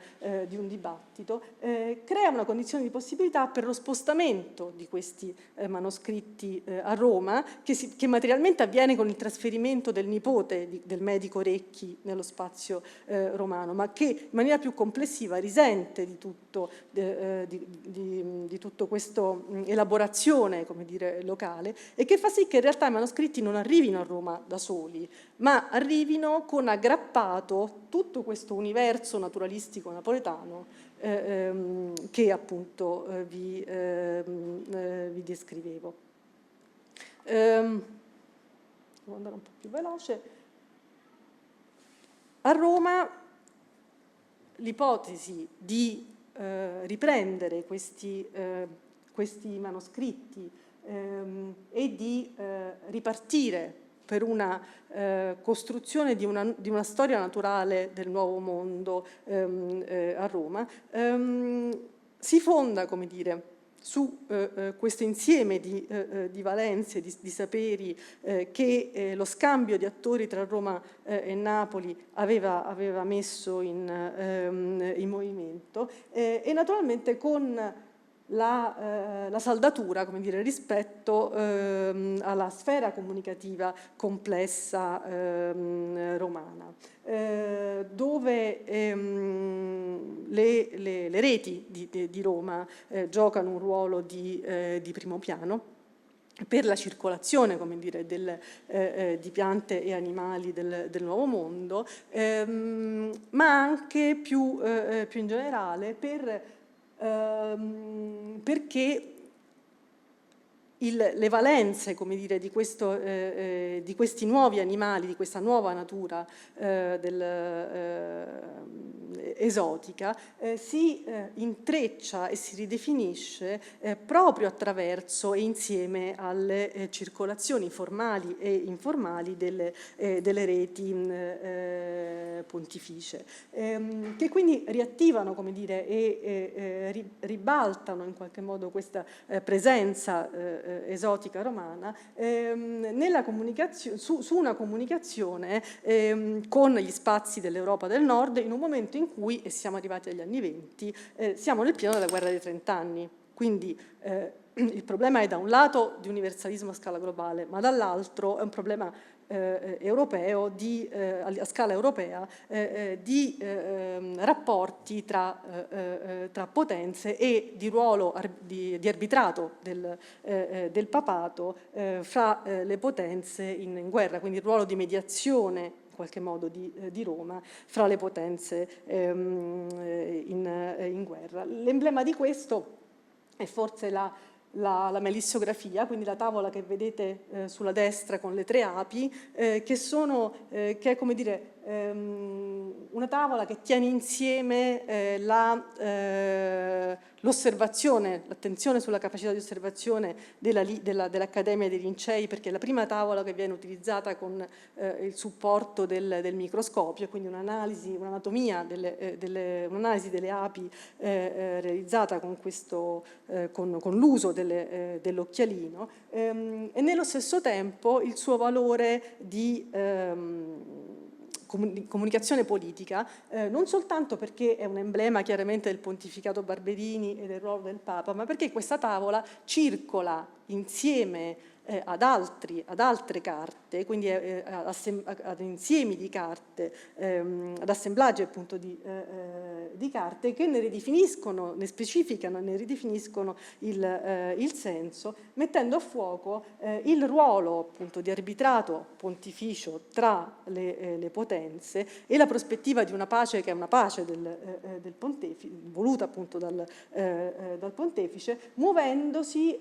dibattito, crea una condizione di possibilità per lo spostamento di questi manoscritti a Roma, che materialmente avviene con il trasferimento del nipote del medico Recchi nello spazio romano, ma che in maniera più complessiva risente di tutto questa elaborazione, come dire, locale, e che fa sì che in realtà i manoscritti non arrivino a Roma da soli, ma arrivino con aggrappato tutto questo universo naturalistico napoletano che appunto vi descrivevo. Devo andare un po' più veloce. A Roma l'ipotesi di riprendere questi manoscritti e di ripartire per una costruzione di una storia naturale del nuovo mondo a Roma si fonda, come dire, su questo insieme di valenze, di saperi che lo scambio di attori tra Roma e Napoli aveva messo in movimento e naturalmente con la saldatura, come dire, rispetto alla sfera comunicativa complessa romana, dove le reti di Roma giocano un ruolo di primo piano per la circolazione, come dire, di piante e animali del nuovo mondo, ma anche più in generale perché le valenze, come dire, di questi nuovi animali, di questa nuova natura esotica, si intreccia e si ridefinisce proprio attraverso e insieme alle circolazioni formali e informali delle reti pontificie, che quindi riattivano, come dire, e ribaltano in qualche modo questa presenza esotica romana nella comunicazione, su una comunicazione con gli spazi dell'Europa del Nord in un momento in cui, e siamo arrivati agli anni '20, siamo nel pieno della guerra dei 30 anni. Quindi il problema è da un lato di universalismo a scala globale, ma dall'altro è un problema europeo a scala europea di rapporti tra potenze e di ruolo di arbitrato del papato fra le potenze in guerra, quindi il ruolo di mediazione in qualche modo di Roma fra le potenze in guerra. L'emblema di questo è forse la melissografia, quindi la tavola che vedete sulla destra con le 3 api, che è, come dire, una tavola che tiene insieme l'osservazione, l'attenzione sulla capacità di osservazione dell'Accademia dei Lincei, perché è la prima tavola che viene utilizzata con il supporto del microscopio, quindi un'analisi, un'anatomia, un'analisi delle api realizzata con l'uso dell'occhialino, e nello stesso tempo il suo valore di comunicazione politica, non soltanto perché è un emblema chiaramente del pontificato Barberini e del ruolo del Papa, ma perché questa tavola circola insieme ad altre carte, quindi ad insiemi di carte, ad assemblaggi appunto di di carte che ne ridefiniscono, ne specificano, ne ridefiniscono il senso, mettendo a fuoco il ruolo appunto di arbitrato pontificio tra le potenze e la prospettiva di una pace che è una pace del pontefice, voluta appunto dal pontefice, muovendosi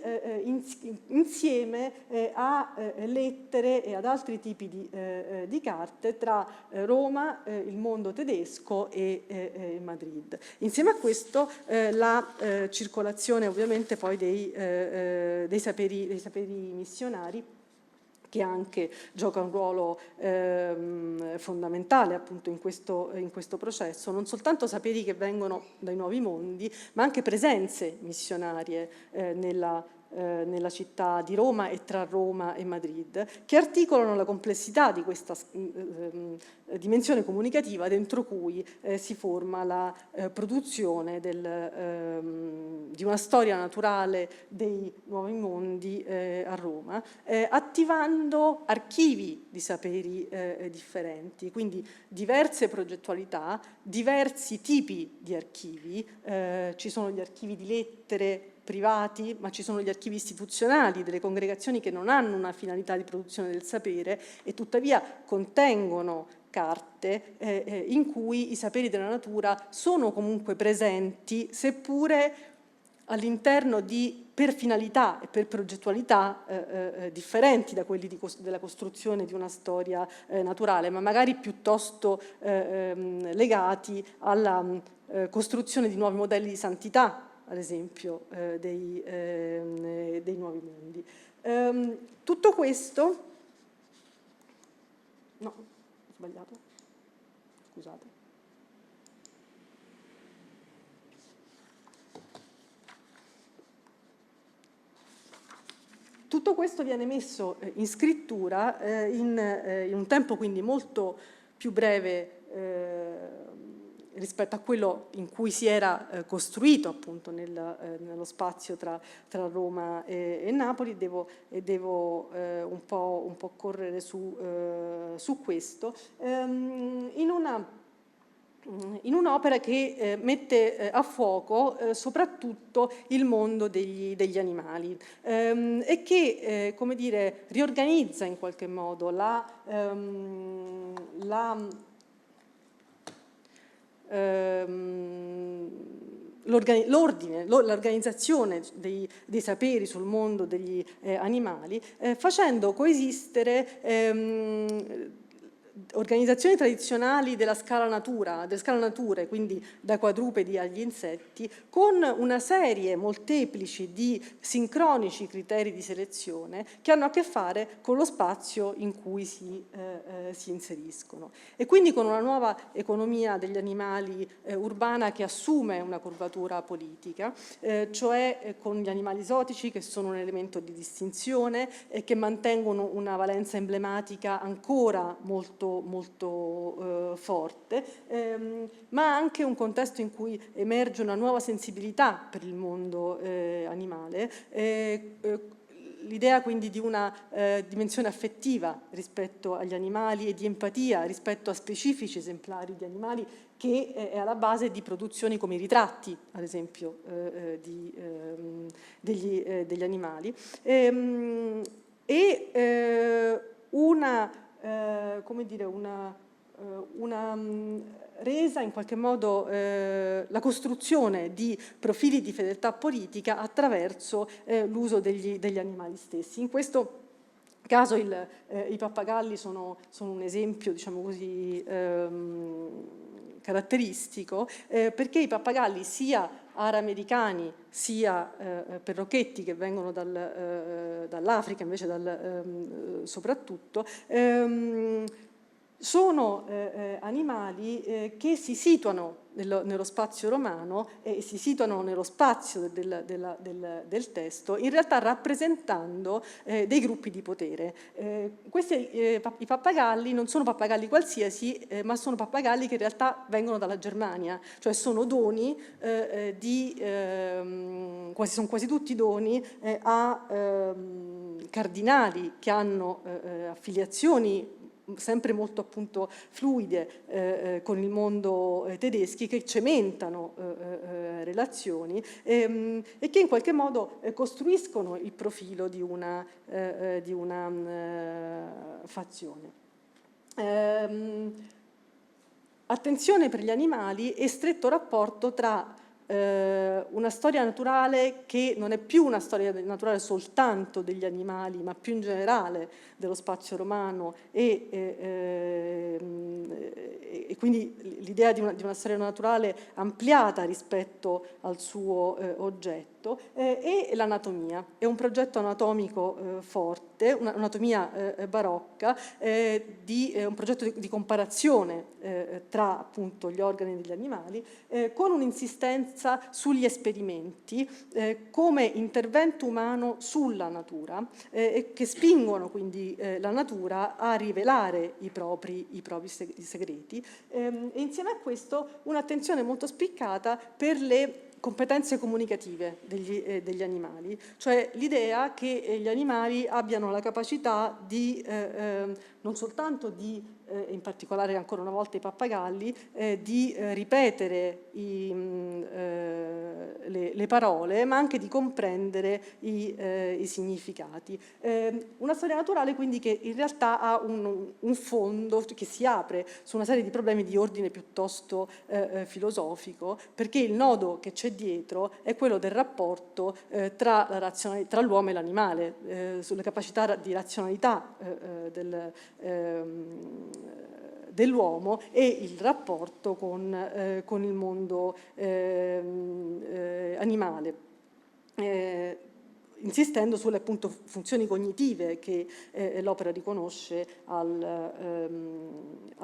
insieme a lettere e ad altri tipi di carte tra Roma, il mondo tedesco e Madrid. Insieme a questo la circolazione ovviamente poi dei saperi missionari, che anche gioca un ruolo fondamentale appunto in questo processo, non soltanto saperi che vengono dai nuovi mondi, ma anche presenze missionarie nella città di Roma e tra Roma e Madrid, che articolano la complessità di questa dimensione comunicativa dentro cui si forma la produzione di una storia naturale dei nuovi mondi a Roma, attivando archivi di saperi differenti, quindi diverse progettualità, diversi tipi di archivi. Ci sono gli archivi di lettere privati, ma ci sono gli archivi istituzionali delle congregazioni che non hanno una finalità di produzione del sapere e tuttavia contengono carte in cui i saperi della natura sono comunque presenti, seppure all'interno per finalità e per progettualità differenti da quelli della costruzione di una storia naturale, ma magari piuttosto legati alla costruzione di nuovi modelli di santità, ad esempio, dei nuovi mondi. Tutto questo... No, ho sbagliato. Scusate. Tutto questo viene messo in scrittura in un tempo quindi molto più breve rispetto a quello in cui si era costruito appunto nello spazio tra Roma e Napoli. Devo un po' correre su questo, in un'opera che mette a fuoco soprattutto il mondo degli animali e che, come dire, riorganizza in qualche modo l'organizzazione dei saperi sul mondo degli animali, facendo coesistere organizzazioni tradizionali della scala nature, quindi da quadrupedi agli insetti, con una serie molteplici di sincronici criteri di selezione che hanno a che fare con lo spazio in cui si inseriscono. E quindi con una nuova economia degli animali urbana che assume una curvatura politica, cioè con gli animali esotici che sono un elemento di distinzione e che mantengono una valenza emblematica ancora molto forte, ma anche un contesto in cui emerge una nuova sensibilità per il mondo animale, l'idea quindi di una dimensione affettiva rispetto agli animali e di empatia rispetto a specifici esemplari di animali che è alla base di produzioni come i ritratti, ad esempio, degli animali, come dire, una resa in qualche modo la costruzione di profili di fedeltà politica attraverso l'uso degli animali stessi. In questo caso i pappagalli sono un esempio, diciamo così, caratteristico, perché i pappagalli sia aramericani sia perrochetti che vengono dall'Africa invece soprattutto, sono animali che si situano nello spazio romano e si situano nello spazio del testo, in realtà rappresentando dei gruppi di potere. I pappagalli non sono pappagalli qualsiasi, ma sono pappagalli che in realtà vengono dalla Germania, cioè sono doni sono quasi tutti doni a cardinali che hanno affiliazioni sempre molto appunto fluide con il mondo tedeschi, che cementano relazioni e che in qualche modo costruiscono il profilo di una fazione. Attenzione per gli animali e stretto rapporto tra una storia naturale che non è più una storia naturale soltanto degli animali, ma più in generale dello spazio romano e quindi l'idea di una storia naturale ampliata rispetto al suo oggetto e l'anatomia. È un progetto anatomico forte, un'anatomia barocca, un progetto di comparazione tra appunto gli organi degli animali, con un'insistenza sugli esperimenti come intervento umano sulla natura, che spingono quindi la natura a rivelare i propri segreti, e insieme a questo un'attenzione molto spiccata per le competenze comunicative degli animali, cioè l'idea che gli animali abbiano la capacità di non soltanto di, in particolare ancora una volta i pappagalli, di ripetere le parole, ma anche di comprendere i significati. Una storia naturale quindi che in realtà ha un fondo che si apre su una serie di problemi di ordine piuttosto filosofico, perché il nodo che c'è dietro è quello del rapporto tra l'uomo e l'animale, sulle capacità di razionalità dell'uomo e il rapporto con il mondo animale. Insistendo sulle appunto funzioni cognitive che l'opera riconosce al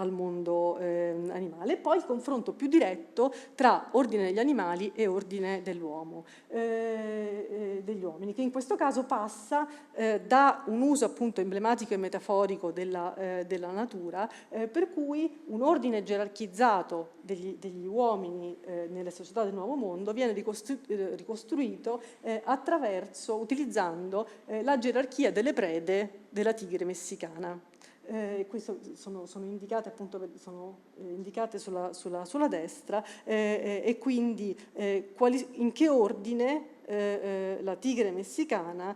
mondo animale, e poi il confronto più diretto tra ordine degli animali e ordine dell'uomo, degli uomini, che in questo caso passa da un uso appunto emblematico e metaforico della natura, per cui un ordine gerarchizzato degli uomini nelle società del Nuovo Mondo viene ricostruito utilizzando la gerarchia delle prede della tigre messicana. Queste sono indicate appunto indicate sulla destra, e quindi in che ordine la tigre messicana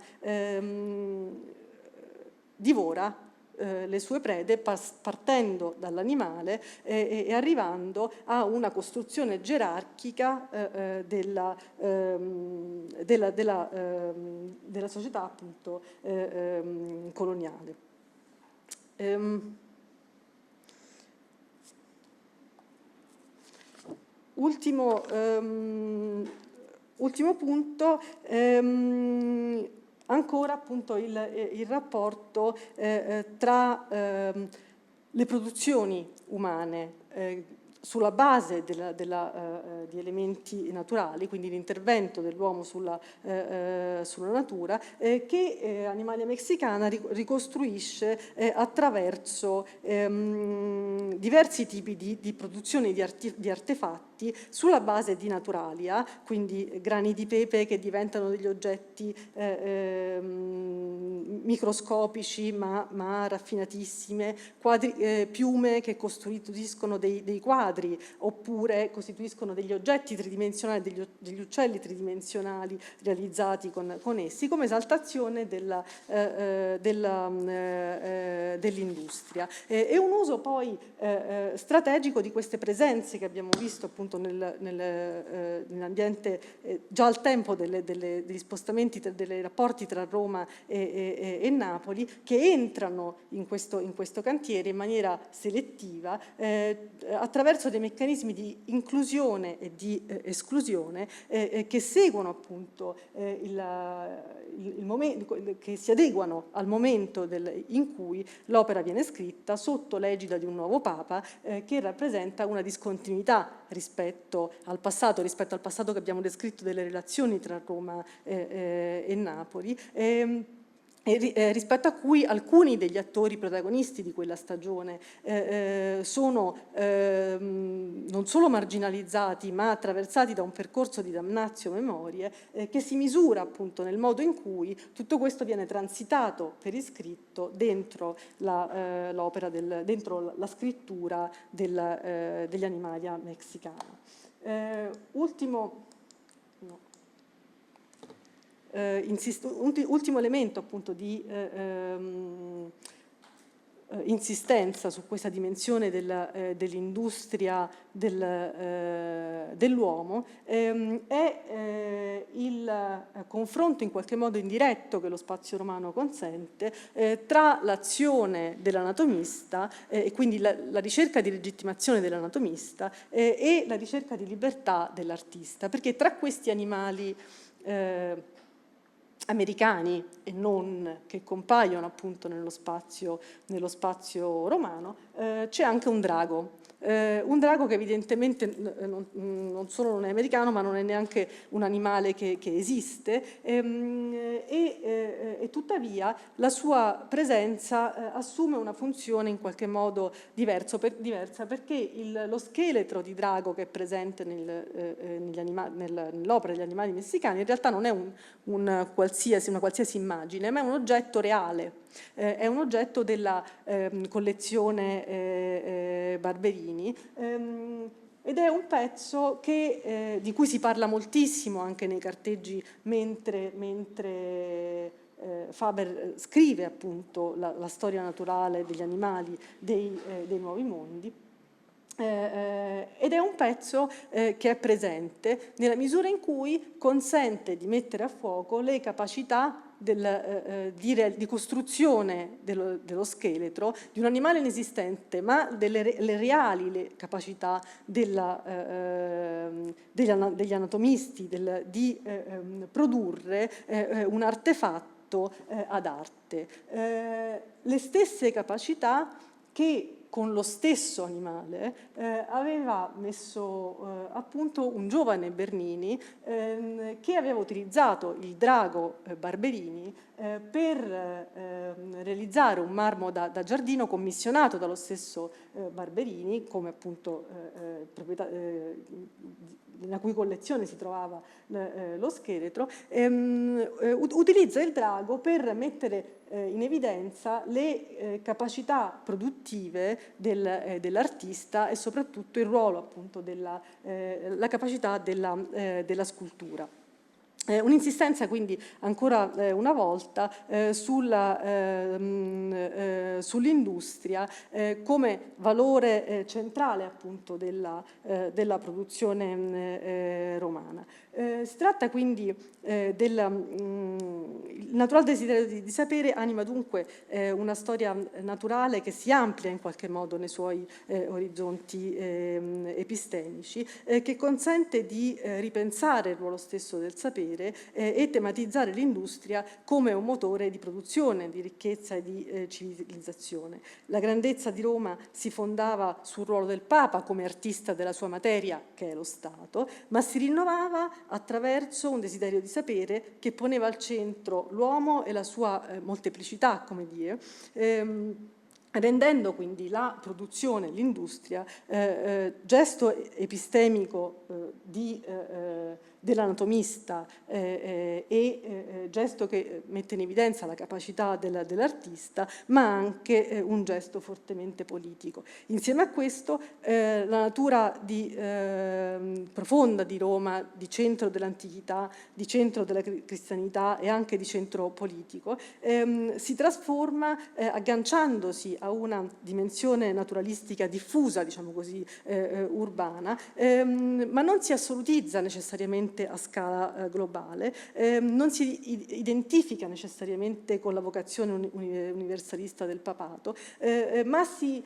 divora le sue prede, partendo dall'animale e arrivando a una costruzione gerarchica della società appunto coloniale. Ultimo punto, ancora appunto il rapporto tra le produzioni umane sulla base di elementi naturali, quindi l'intervento dell'uomo sulla natura, che Animalia Mexicana ricostruisce attraverso diversi tipi di produzioni di artefatti sulla base di naturalia, quindi grani di pepe che diventano degli oggetti microscopici ma raffinatissime, piume che costituiscono dei quadri, oppure costituiscono degli oggetti tridimensionali, degli uccelli tridimensionali realizzati con essi, come esaltazione dell'industria. E un uso poi strategico di queste presenze che abbiamo visto appunto nell'ambiente già al tempo degli spostamenti, dei rapporti tra Roma e Napoli, che entrano in questo cantiere in maniera selettiva attraverso dei meccanismi di inclusione e di esclusione che seguono appunto il momento, che si adeguano al momento in cui l'opera viene scritta sotto l'egida di un nuovo Papa, che rappresenta una discontinuità rispetto al passato che abbiamo descritto delle relazioni tra Roma e Napoli, rispetto a cui alcuni degli attori protagonisti di quella stagione non non solo marginalizzati, ma attraversati da un percorso di damnatio memorie che si misura appunto nel modo in cui tutto questo viene transitato per iscritto dentro l'opera, dentro la scrittura degli Animalia messicana. Ultimo elemento appunto di insistenza su questa dimensione dell'industria dell'uomo è il confronto in qualche modo indiretto che lo spazio romano consente tra l'azione dell'anatomista e quindi la ricerca di legittimazione dell'anatomista e la ricerca di libertà dell'artista, perché tra questi animali americani e non, che compaiono appunto nello spazio romano, c'è anche un drago che evidentemente non solo non è americano, ma non è neanche un animale che esiste, e tuttavia la sua presenza assume una funzione in qualche modo diversa, perché lo scheletro di drago che è presente nell'opera degli animali messicani in realtà non è una qualsiasi immagine, ma è un oggetto reale. È un oggetto della collezione Barberini ed è un pezzo di cui si parla moltissimo anche nei carteggi mentre Faber scrive appunto la storia naturale degli animali dei nuovi mondi. Ed è un pezzo che è presente nella misura in cui consente di mettere a fuoco le capacità di costruzione dello scheletro di un animale inesistente, ma le reali capacità degli anatomisti di produrre un artefatto ad arte. Le stesse capacità che con lo stesso animale aveva messo a punto un giovane Bernini che aveva utilizzato il drago Barberini per realizzare un marmo da giardino commissionato dallo stesso Barberini, come appunto proprietà nella cui collezione si trovava lo scheletro, utilizza il drago per mettere in evidenza le capacità produttive dell'artista e soprattutto il ruolo appunto la capacità della scultura. Un'insistenza quindi ancora una volta sull'industria come valore centrale appunto della produzione romana. Si tratta quindi il natural desiderio di sapere anima dunque una storia naturale che si amplia in qualche modo nei suoi orizzonti epistemici, che consente di ripensare il ruolo stesso del sapere e tematizzare l'industria come un motore di produzione, di ricchezza e di civilizzazione. La grandezza di Roma si fondava sul ruolo del Papa come artista della sua materia, che è lo Stato, ma si rinnovava attraverso un desiderio di sapere che poneva al centro l'uomo e la sua molteplicità, come dire, rendendo quindi la produzione, l'industria, gesto epistemico dell'anatomista e gesto che mette in evidenza la capacità dell'artista, ma anche un gesto fortemente politico. Insieme a questo la natura profonda di Roma, di centro dell'antichità, di centro della cristianità e anche di centro politico, si trasforma agganciandosi a una dimensione naturalistica diffusa, diciamo così, urbana, ma non si assolutizza necessariamente a scala globale, non si identifica necessariamente con la vocazione universalista del papato, ma si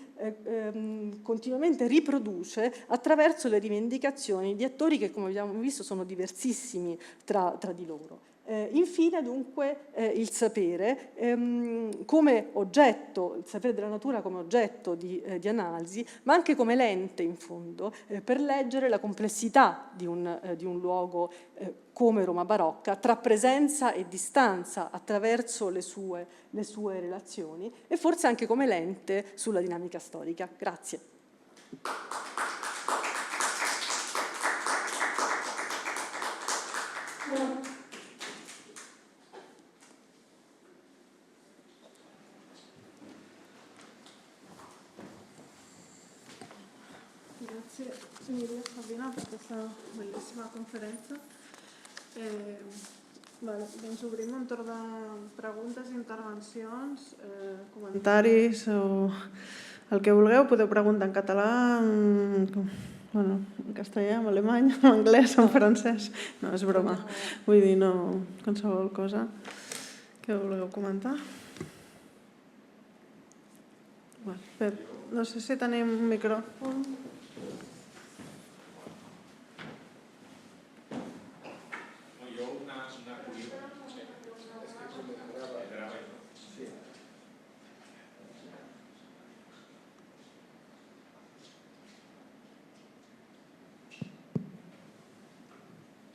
continuamente riproduce attraverso le rivendicazioni di attori che, come abbiamo visto, sono diversissimi tra di loro. Infine, dunque, il sapere come oggetto, il sapere della natura come oggetto di analisi, ma anche come lente, in fondo, per leggere la complessità di un luogo come Roma barocca, tra presenza e distanza attraverso le sue relazioni e forse anche come lente sulla dinamica storica. Grazie. Emilia Sabina per questa bellissima conferenza. Doncs obrim un torn de preguntes i intervencions, comentaris o el que vulgueu. Podeu preguntar en català, en castellà, en alemany, en anglès, en francès. No, és broma. Vull dir, no, qualsevol cosa que vulgueu comentar. Pep, no sé si tenim un micròfon.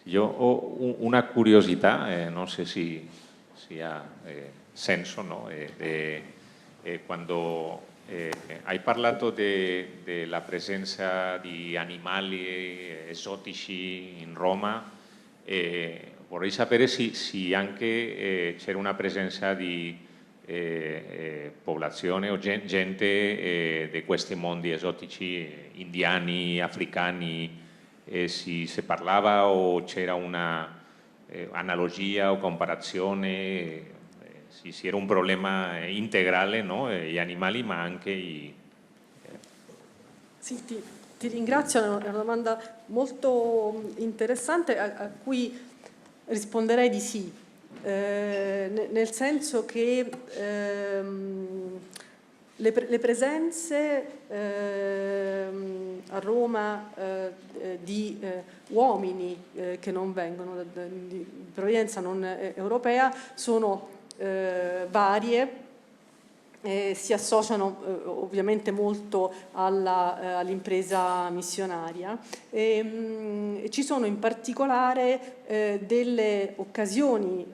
Yo una curiosidad, no sé si ha senso, no? Quando hai parlato della presenza di animali esotici in Roma, vorrei sapere se anche c'era una presenza di popolazione o gente di questi mondi esotici, indiani, africani, se parlava o c'era una analogia o comparazione, se era un problema integrale, no? Gli animali ma anche Sì, ti ringrazio, è una domanda molto interessante a cui risponderei di sì, nel senso che le presenze a Roma di uomini che non vengono di provenienza non europea sono varie. Si associano ovviamente molto all'impresa missionaria. Ci sono in particolare delle occasioni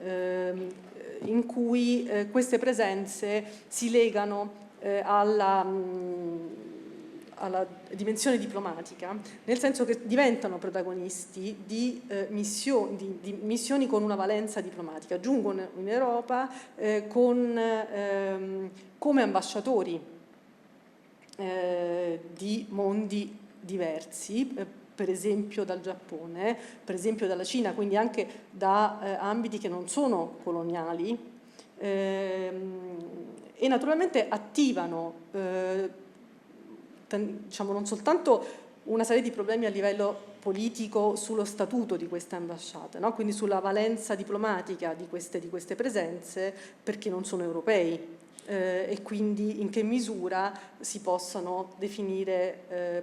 in cui queste presenze si legano alla dimensione diplomatica, nel senso che diventano protagonisti di missioni con una valenza diplomatica, giungono in Europa come ambasciatori di mondi diversi, per esempio dal Giappone, per esempio dalla Cina, quindi anche da ambiti che non sono coloniali, e naturalmente attivano diciamo, non soltanto una serie di problemi a livello politico sullo statuto di queste ambasciate, no? Quindi sulla valenza diplomatica di queste presenze, perché non sono europei, e quindi in che misura si possano definire,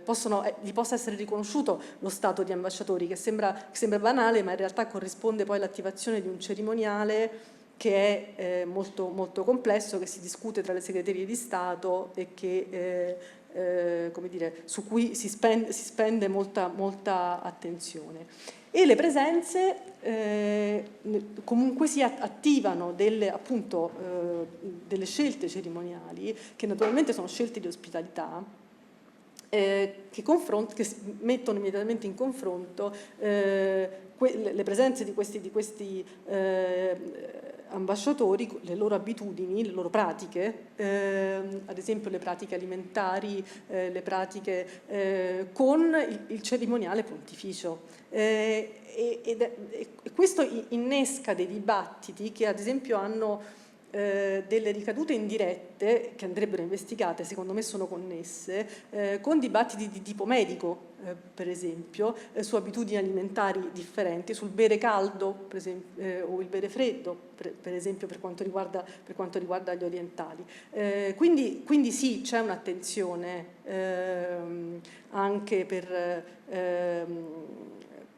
gli possa essere riconosciuto lo stato di ambasciatori, che sembra banale, ma in realtà corrisponde poi all'attivazione di un cerimoniale che è molto, molto complesso, che si discute tra le segreterie di Stato e che come dire, su cui si spende molta attenzione. E le presenze comunque si attivano delle scelte cerimoniali, che naturalmente sono scelte di ospitalità, che mettono immediatamente in confronto le presenze di questi ambasciatori, le loro abitudini, le loro pratiche, ad esempio le pratiche alimentari, le pratiche con il cerimoniale pontificio. E questo innesca dei dibattiti che ad esempio hanno delle ricadute indirette che andrebbero investigate, secondo me sono connesse, con dibattiti di tipo medico, per esempio, su abitudini alimentari differenti, sul bere caldo per esempio, o il bere freddo, per esempio per quanto riguarda gli orientali. Quindi sì, c'è un'attenzione anche per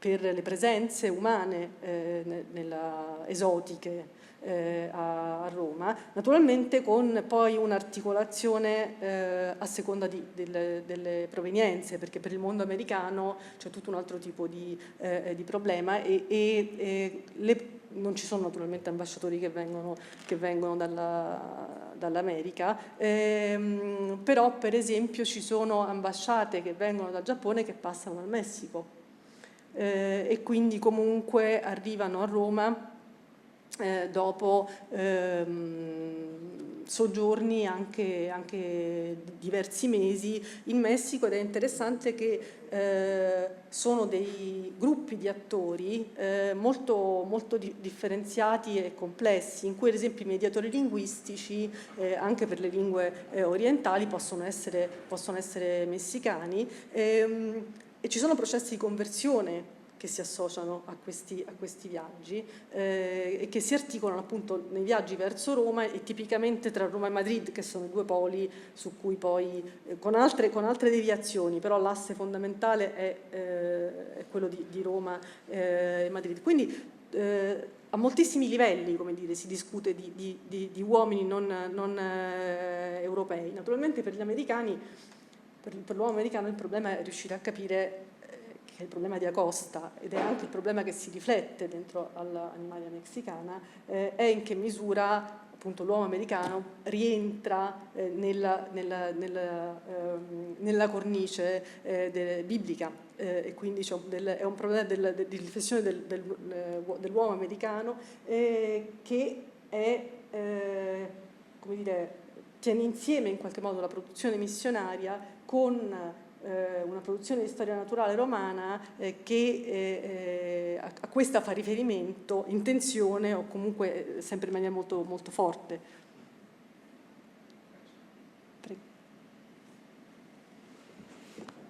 le presenze umane esotiche a Roma, naturalmente con poi un'articolazione a seconda delle provenienze, perché per il mondo americano c'è tutto un altro tipo di problema e non ci sono naturalmente ambasciatori che vengono dall'America, però per esempio ci sono ambasciate che vengono dal Giappone che passano dal Messico e quindi comunque arrivano a Roma dopo soggiorni anche diversi mesi in Messico, ed è interessante che sono dei gruppi di attori molto differenziati e complessi, in cui ad esempio i mediatori linguistici anche per le lingue orientali possono essere messicani, e ci sono processi di conversione che si associano a questi viaggi e che si articolano appunto nei viaggi verso Roma e tipicamente tra Roma e Madrid, che sono i due poli su cui poi, con altre deviazioni, però l'asse fondamentale è quello di Roma e Madrid. Quindi a moltissimi livelli, come dire, si discute di uomini non europei. Naturalmente per gli americani, per l'uomo americano il problema è riuscire a capire che è il problema di Acosta, ed è anche il problema che si riflette dentro all'Animalia Mexicana, è in che misura appunto l'uomo americano rientra nella cornice biblica, e quindi è un problema di riflessione dell'uomo americano che è, come dire, tiene insieme in qualche modo la produzione missionaria con una produzione di storia naturale romana che a questa fa riferimento in tensione o comunque sempre in maniera molto, molto forte. Prego.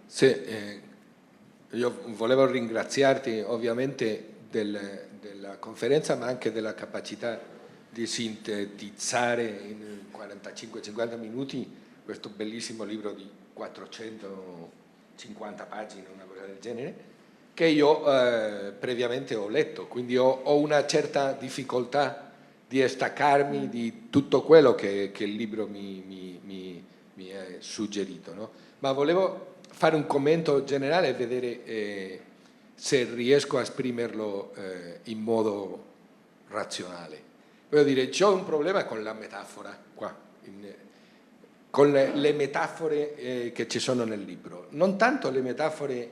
Sì, io volevo ringraziarti ovviamente della conferenza, ma anche della capacità di sintetizzare in 45-50 minuti questo bellissimo libro di 450 pagine, una cosa del genere, che io previamente ho letto, quindi ho una certa difficoltà di staccarmi di tutto quello che il libro mi ha suggerito, no? Ma volevo fare un commento generale e vedere se riesco a esprimerlo in modo razionale. Voglio dire, c'è un problema con la metafora qua, con le metafore che ci sono nel libro, non tanto le metafore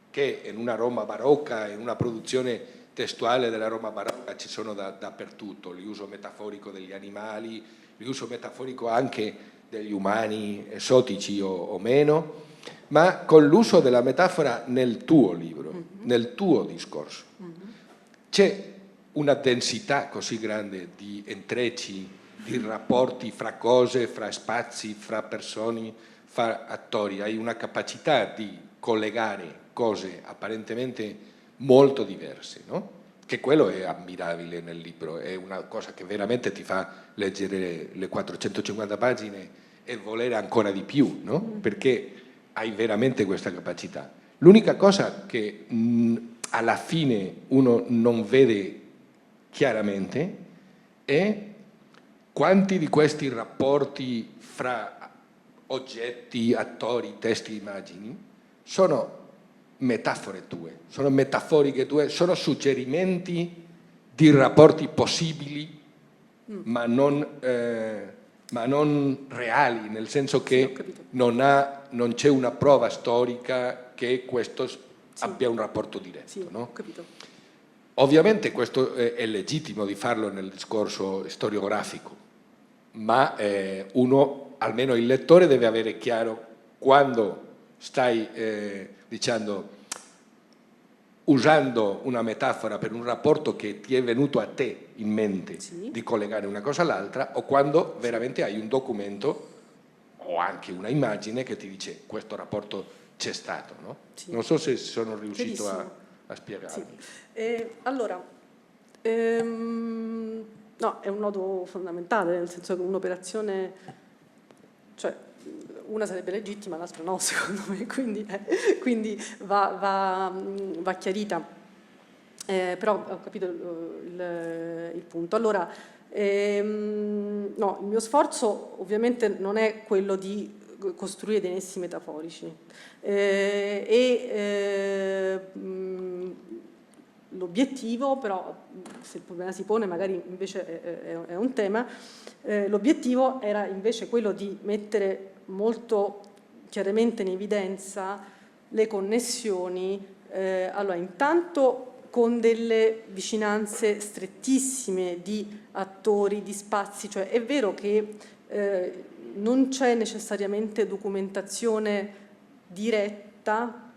che in una Roma barocca, in una produzione testuale della Roma barocca ci sono dappertutto, l'uso metaforico degli animali, l'uso metaforico anche degli umani esotici o meno, ma con l'uso della metafora nel tuo libro, nel tuo discorso. C'è una densità così grande di intrecci, di rapporti fra cose, fra spazi, fra persone, fra attori, hai una capacità di collegare cose apparentemente molto diverse, no? Che quello è ammirabile nel libro, è una cosa che veramente ti fa leggere le 450 pagine e volere ancora di più, no? Perché hai veramente questa capacità. L'unica cosa che alla fine uno non vede chiaramente è quanti di questi rapporti fra oggetti, attori, testi, immagini sono metafore tue, sono metaforiche tue, sono suggerimenti di rapporti possibili ma non reali, nel senso che non c'è una prova storica che questo abbia un rapporto diretto. Sì, no? ho capito. Ovviamente questo è legittimo di farlo nel discorso storiografico, ma uno, almeno il lettore, deve avere chiaro quando stai dicendo, usando una metafora per un rapporto che ti è venuto a te in mente, sì, di collegare una cosa all'altra, o quando veramente hai un documento o anche una immagine che ti dice questo rapporto c'è stato, no? Sì. Non so se sono riuscito a spiegarmi. Sì. Allora, no, è un nodo fondamentale, nel senso che un'operazione, cioè una sarebbe legittima, l'altra no, secondo me, quindi va chiarita. Però ho capito il punto. Allora, no, il mio sforzo ovviamente non è quello di costruire dei nessi metaforici l'obiettivo, però se il problema si pone magari invece è un tema, l'obiettivo era invece quello di mettere molto chiaramente in evidenza le connessioni, allora intanto con delle vicinanze strettissime di attori, di spazi, cioè è vero che non c'è necessariamente documentazione diretta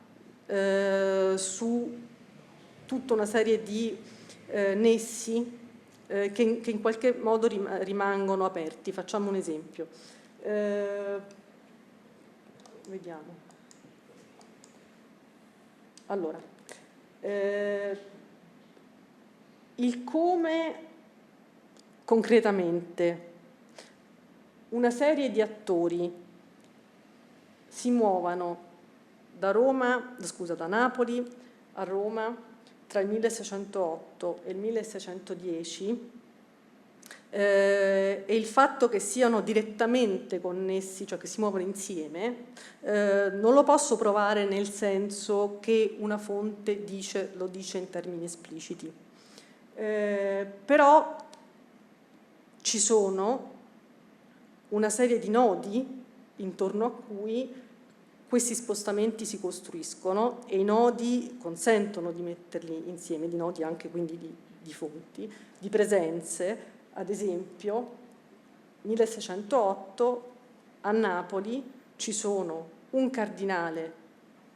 su tutta una serie di nessi che in qualche modo rimangono aperti. Facciamo un esempio. Vediamo. Allora, il come concretamente una serie di attori si muovano da Napoli a Roma tra il 1608 e il 1610 e il fatto che siano direttamente connessi, cioè che si muovono insieme, non lo posso provare nel senso che una fonte lo dice in termini espliciti. Però ci sono una serie di nodi intorno a cui questi spostamenti si costruiscono e i nodi consentono di metterli insieme, di nodi anche quindi di fonti, di presenze. Ad esempio, 1608 a Napoli ci sono un cardinale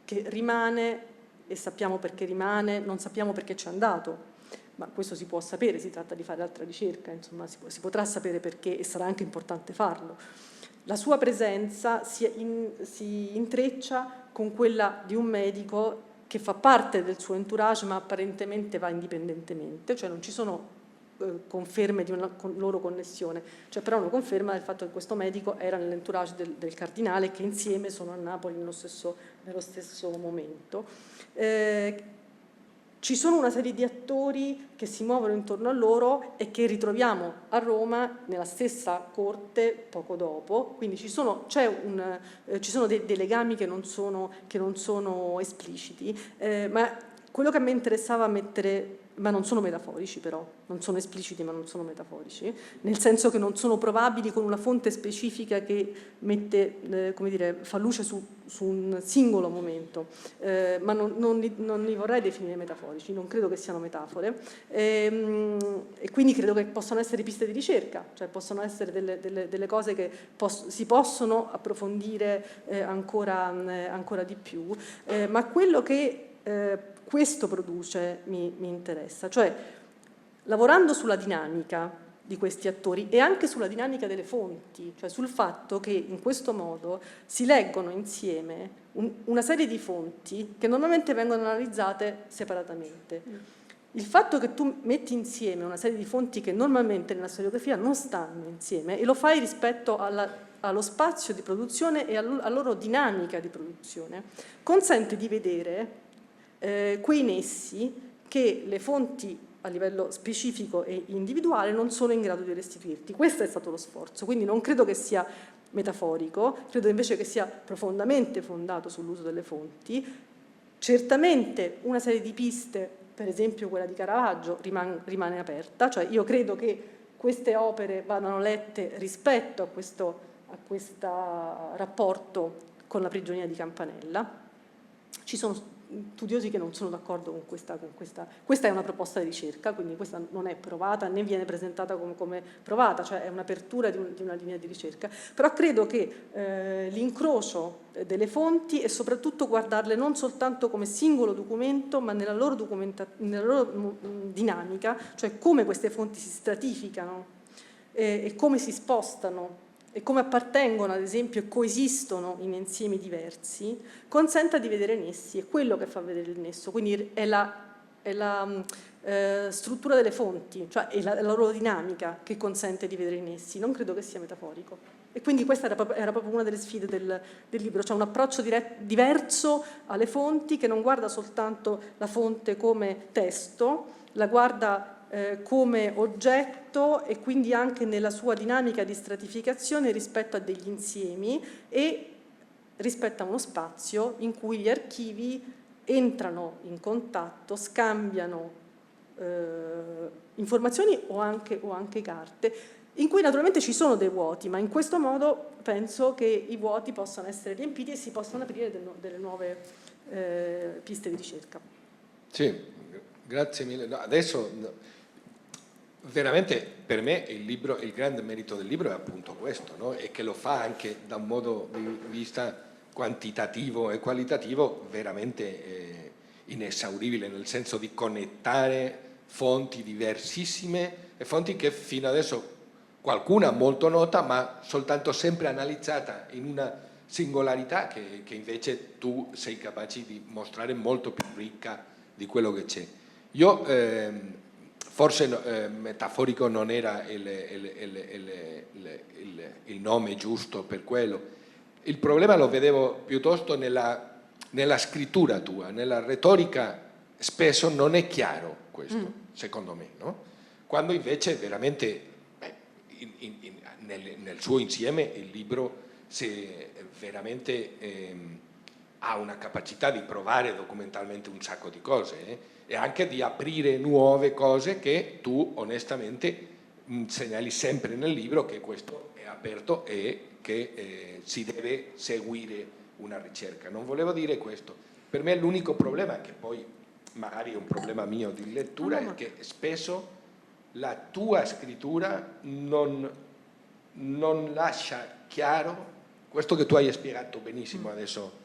che rimane, e sappiamo perché rimane, non sappiamo perché c'è andato, ma questo si può sapere, si tratta di fare altra ricerca, insomma si potrà sapere perché e sarà anche importante farlo. La sua presenza si intreccia con quella di un medico che fa parte del suo entourage ma apparentemente va indipendentemente, cioè non ci sono conferme di una loro connessione, c'è però una conferma del fatto che questo medico era nell'entourage del cardinale, che insieme sono a Napoli nello stesso momento. Ci sono una serie di attori che si muovono intorno a loro e che ritroviamo a Roma nella stessa corte poco dopo, quindi ci sono dei legami che non sono espliciti, ma quello che a me interessava mettere, ma non sono metaforici però, non sono espliciti ma non sono metaforici, nel senso che non sono provabili con una fonte specifica che mette, come dire, fa luce su un singolo momento, ma non li vorrei definire metaforici, non credo che siano metafore, e quindi credo che possano essere piste di ricerca, cioè possono essere delle cose che si possono approfondire ancora di più, ma quello che questo produce mi interessa, cioè lavorando sulla dinamica di questi attori e anche sulla dinamica delle fonti, cioè sul fatto che in questo modo si leggono insieme una serie di fonti che normalmente vengono analizzate separatamente. Il fatto che tu metti insieme una serie di fonti che normalmente nella storiografia non stanno insieme e lo fai rispetto allo spazio di produzione e alla loro dinamica di produzione, consente di vedere quei nessi che le fonti a livello specifico e individuale non sono in grado di restituirti. Questo è stato lo sforzo, quindi non credo che sia metaforico, credo invece che sia profondamente fondato sull'uso delle fonti. Certamente una serie di piste, per esempio quella di Caravaggio, rimane aperta, cioè io credo che queste opere vadano lette rispetto a questo rapporto con la prigionia di Campanella. Ci sono studiosi che non sono d'accordo con questa. Questa è una proposta di ricerca, quindi questa non è provata né viene presentata come provata, cioè è un'apertura di una linea di ricerca, però credo che l'incrocio delle fonti e soprattutto guardarle non soltanto come singolo documento ma nella loro dinamica, cioè come queste fonti si stratificano e come si spostano e come appartengono, ad esempio, e coesistono in insiemi diversi, consenta di vedere nessi, è quello che fa vedere il nesso, quindi è la struttura delle fonti, cioè è la loro dinamica che consente di vedere i nessi, non credo che sia metaforico. E quindi questa era proprio una delle sfide del libro, cioè un approccio diverso alle fonti che non guarda soltanto la fonte come testo, la guarda come oggetto e quindi anche nella sua dinamica di stratificazione rispetto a degli insiemi e rispetto a uno spazio in cui gli archivi entrano in contatto, scambiano informazioni o anche carte, in cui naturalmente ci sono dei vuoti, ma in questo modo penso che i vuoti possano essere riempiti e si possano aprire delle nuove piste di ricerca. Sì, grazie mille. No, adesso veramente per me il grande merito del libro è appunto questo, no? E che lo fa anche da un modo di vista quantitativo e qualitativo veramente inesauribile, nel senso di connettare fonti diversissime e fonti che fino adesso qualcuna molto nota, ma soltanto sempre analizzata in una singolarità che invece tu sei capace di mostrare molto più ricca di quello che c'è. Io forse metaforico non era il nome giusto per quello. Il problema lo vedevo piuttosto nella scrittura tua, nella retorica spesso non è chiaro questo, secondo me, no? Quando invece veramente nel suo insieme il libro veramente ha una capacità di provare documentalmente un sacco di cose e anche di aprire nuove cose che tu onestamente segnali sempre nel libro, che questo è aperto e che si deve seguire una ricerca. Non volevo dire questo. Per me l'unico problema, che poi magari è un problema mio di lettura, è che spesso la tua scrittura non lascia chiaro questo che tu hai spiegato benissimo adesso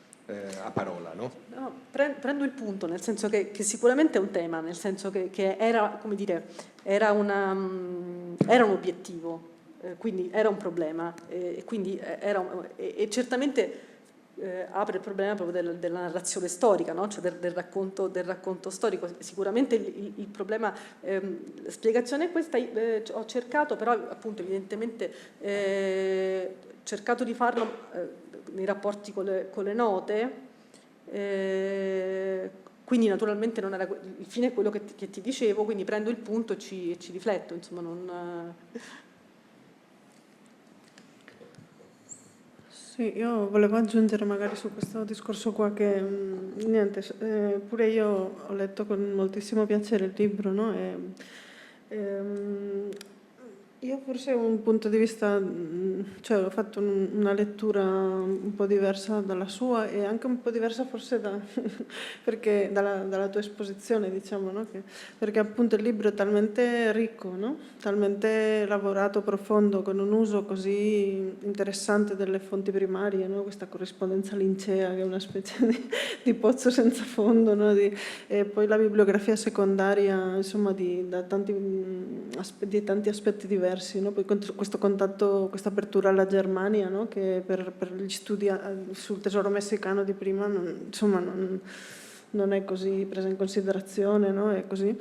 a parola, no? No, prendo il punto, nel senso che sicuramente è un tema, nel senso che era, come dire, era un obiettivo, quindi era un problema, quindi e certamente apre il problema proprio della narrazione storica, no? Cioè del racconto storico. Sicuramente il problema, la spiegazione è questa, ho cercato però appunto evidentemente cercato di farlo nei rapporti con le note, quindi naturalmente non era, il fine è quello che ti dicevo, quindi prendo il punto e ci rifletto, insomma non... Sì, io volevo aggiungere magari su questo discorso qua che, niente, pure io ho letto con moltissimo piacere il libro, no? Io forse ho un punto di vista, cioè ho fatto una lettura un po' diversa dalla sua e anche un po' diversa forse perché dalla tua esposizione, diciamo, no? Perché appunto il libro è talmente ricco, no? Talmente lavorato, profondo, con un uso così interessante delle fonti primarie, no? Questa corrispondenza lincea che è una specie di pozzo senza fondo, no? E poi la bibliografia secondaria, insomma, di tanti aspetti diversi. No? Poi questo contatto, questa apertura alla Germania, no? Che per gli studi sul tesoro messicano di prima non è così presa in considerazione, no? È così.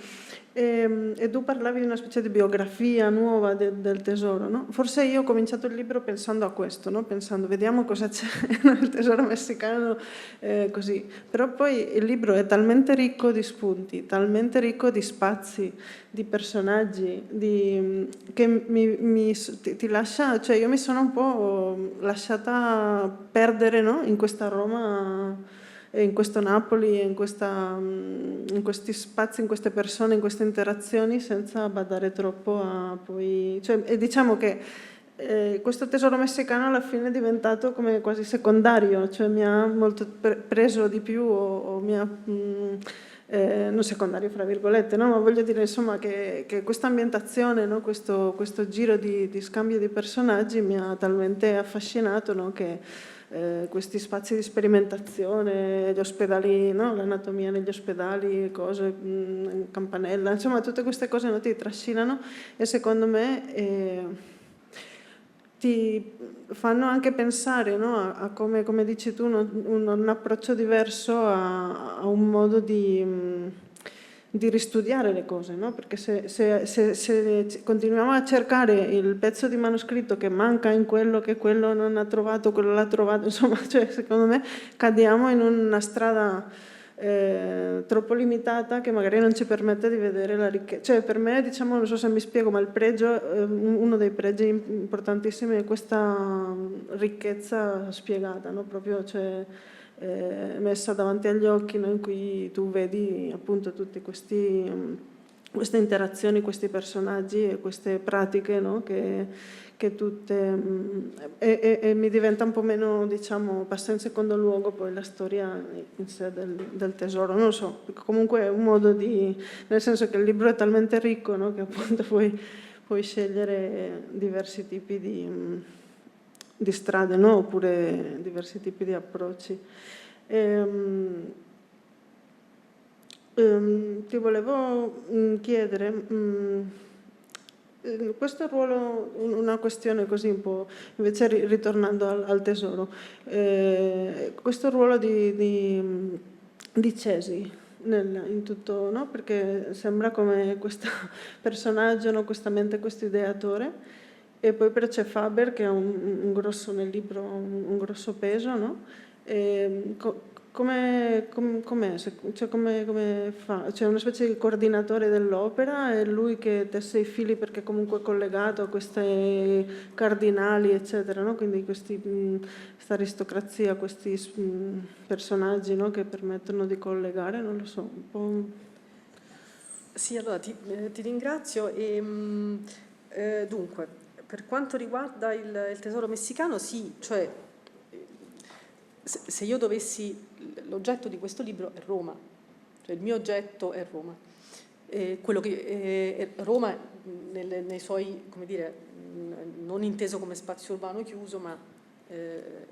E tu parlavi di una specie di biografia nuova del tesoro, no? Forse io ho cominciato il libro pensando a questo, no? Pensando, vediamo cosa c'è nel tesoro messicano, così. Però poi il libro è talmente ricco di spunti, talmente ricco di spazi, di personaggi, che ti lascia, cioè io mi sono un po' lasciata perdere, no? In questa Roma, in questo Napoli, in questi spazi, in queste persone, in queste interazioni, senza badare troppo a poi... Cioè, e diciamo che questo tesoro messicano alla fine è diventato come quasi secondario, cioè mi ha molto preso di più o mi ha... non secondario fra virgolette, no? Ma voglio dire insomma che questa ambientazione, no? questo giro di scambio di personaggi mi ha talmente affascinato, no? Che questi spazi di sperimentazione, gli ospedali, no? L'anatomia negli ospedali, cose, campanella, insomma tutte queste cose, no? Ti trascinano e secondo me ti fanno anche pensare, no? a come dici tu, un approccio diverso a un modo di ristudiare le cose, no? Perché se continuiamo a cercare il pezzo di manoscritto che manca in quello che quello non ha trovato, quello l'ha trovato, insomma, cioè, secondo me cadiamo in una strada troppo limitata che magari non ci permette di vedere la ricchezza. Cioè, per me, diciamo, non so se mi spiego, ma il pregio, uno dei pregi importantissimi è questa ricchezza spiegata, no? Proprio, cioè, messa davanti agli occhi, no? In cui tu vedi appunto tutti questi queste interazioni, questi personaggi e queste pratiche, no? che tutte e mi diventa un po' meno, diciamo, passa in secondo luogo poi la storia in sé del tesoro, non lo so, comunque è un modo nel senso che il libro è talmente ricco, no? Che appunto puoi scegliere diversi tipi di strade, no? Oppure diversi tipi di approcci. Ti volevo chiedere, questo ruolo, una questione così un po', invece ritornando al tesoro, questo ruolo di Cesi in tutto, no? Perché sembra come questo personaggio, no? Questa mente, questo ideatore, e poi però c'è Faber che ha un grosso, nel libro, un grosso peso, no? Com'è? Cioè, come fa? C'è una specie di coordinatore dell'opera, è lui che tesse i fili perché comunque è collegato a questi cardinali, eccetera, no? Quindi questa aristocrazia, questi personaggi, no? Che permettono di collegare, non lo so, un po'. Sì, allora ti ringrazio e dunque, per quanto riguarda il tesoro messicano, sì, cioè se io dovessi, l'oggetto di questo libro è Roma, cioè il mio oggetto è Roma. Quello che Roma nei suoi, come dire, non inteso come spazio urbano chiuso, ma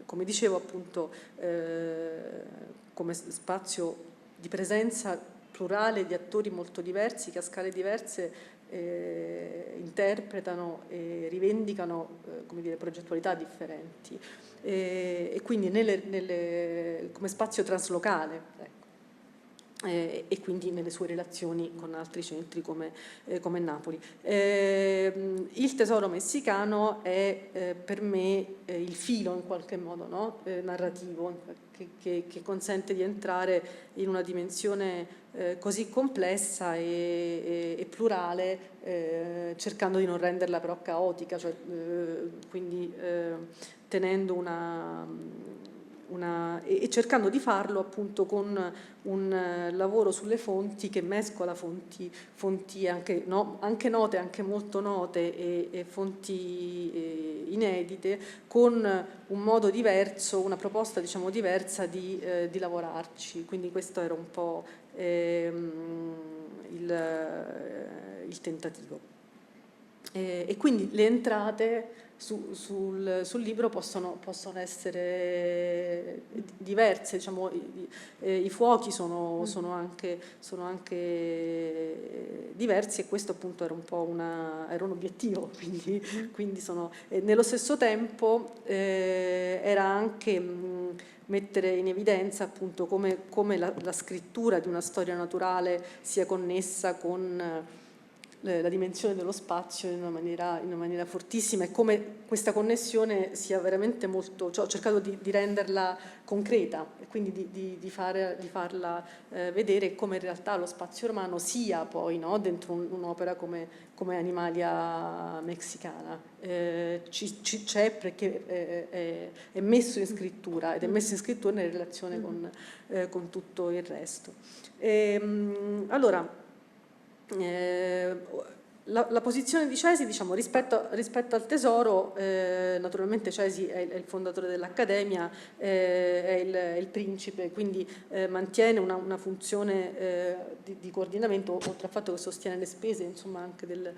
come dicevo appunto come spazio di presenza plurale di attori molto diversi che a scale diverse interpretano e rivendicano come dire, progettualità differenti e quindi come spazio traslocale, ecco. E quindi nelle sue relazioni con altri centri come Napoli. Il tesoro messicano è per me il filo in qualche modo, no? Narrativo che consente di entrare in una dimensione così complessa e plurale, cercando di non renderla però caotica, cioè, quindi tenendo e cercando di farlo appunto con un lavoro sulle fonti che mescola fonti anche note, anche molto note e fonti inedite, con un modo diverso, una proposta diciamo diversa di lavorarci. Quindi questo era un po' il tentativo. E quindi le entrate sul libro possono essere diverse, diciamo, i fuochi sono anche diversi, e questo appunto era un po' era un obiettivo, quindi nello stesso tempo era anche mettere in evidenza appunto come la scrittura di una storia naturale sia connessa con la dimensione dello spazio in una maniera fortissima, e come questa connessione sia veramente molto, cioè, ho cercato di renderla concreta e quindi di farla vedere come in realtà lo spazio romano sia poi, no, dentro un'opera come Animalia messicana c'è perché è messo in scrittura, ed è messo in scrittura in relazione con tutto il resto. Allora, la posizione di Cesi, diciamo, rispetto al tesoro, naturalmente Cesi è il fondatore dell'Accademia, è il principe, quindi mantiene una funzione di coordinamento, oltre al fatto che sostiene le spese, insomma, anche del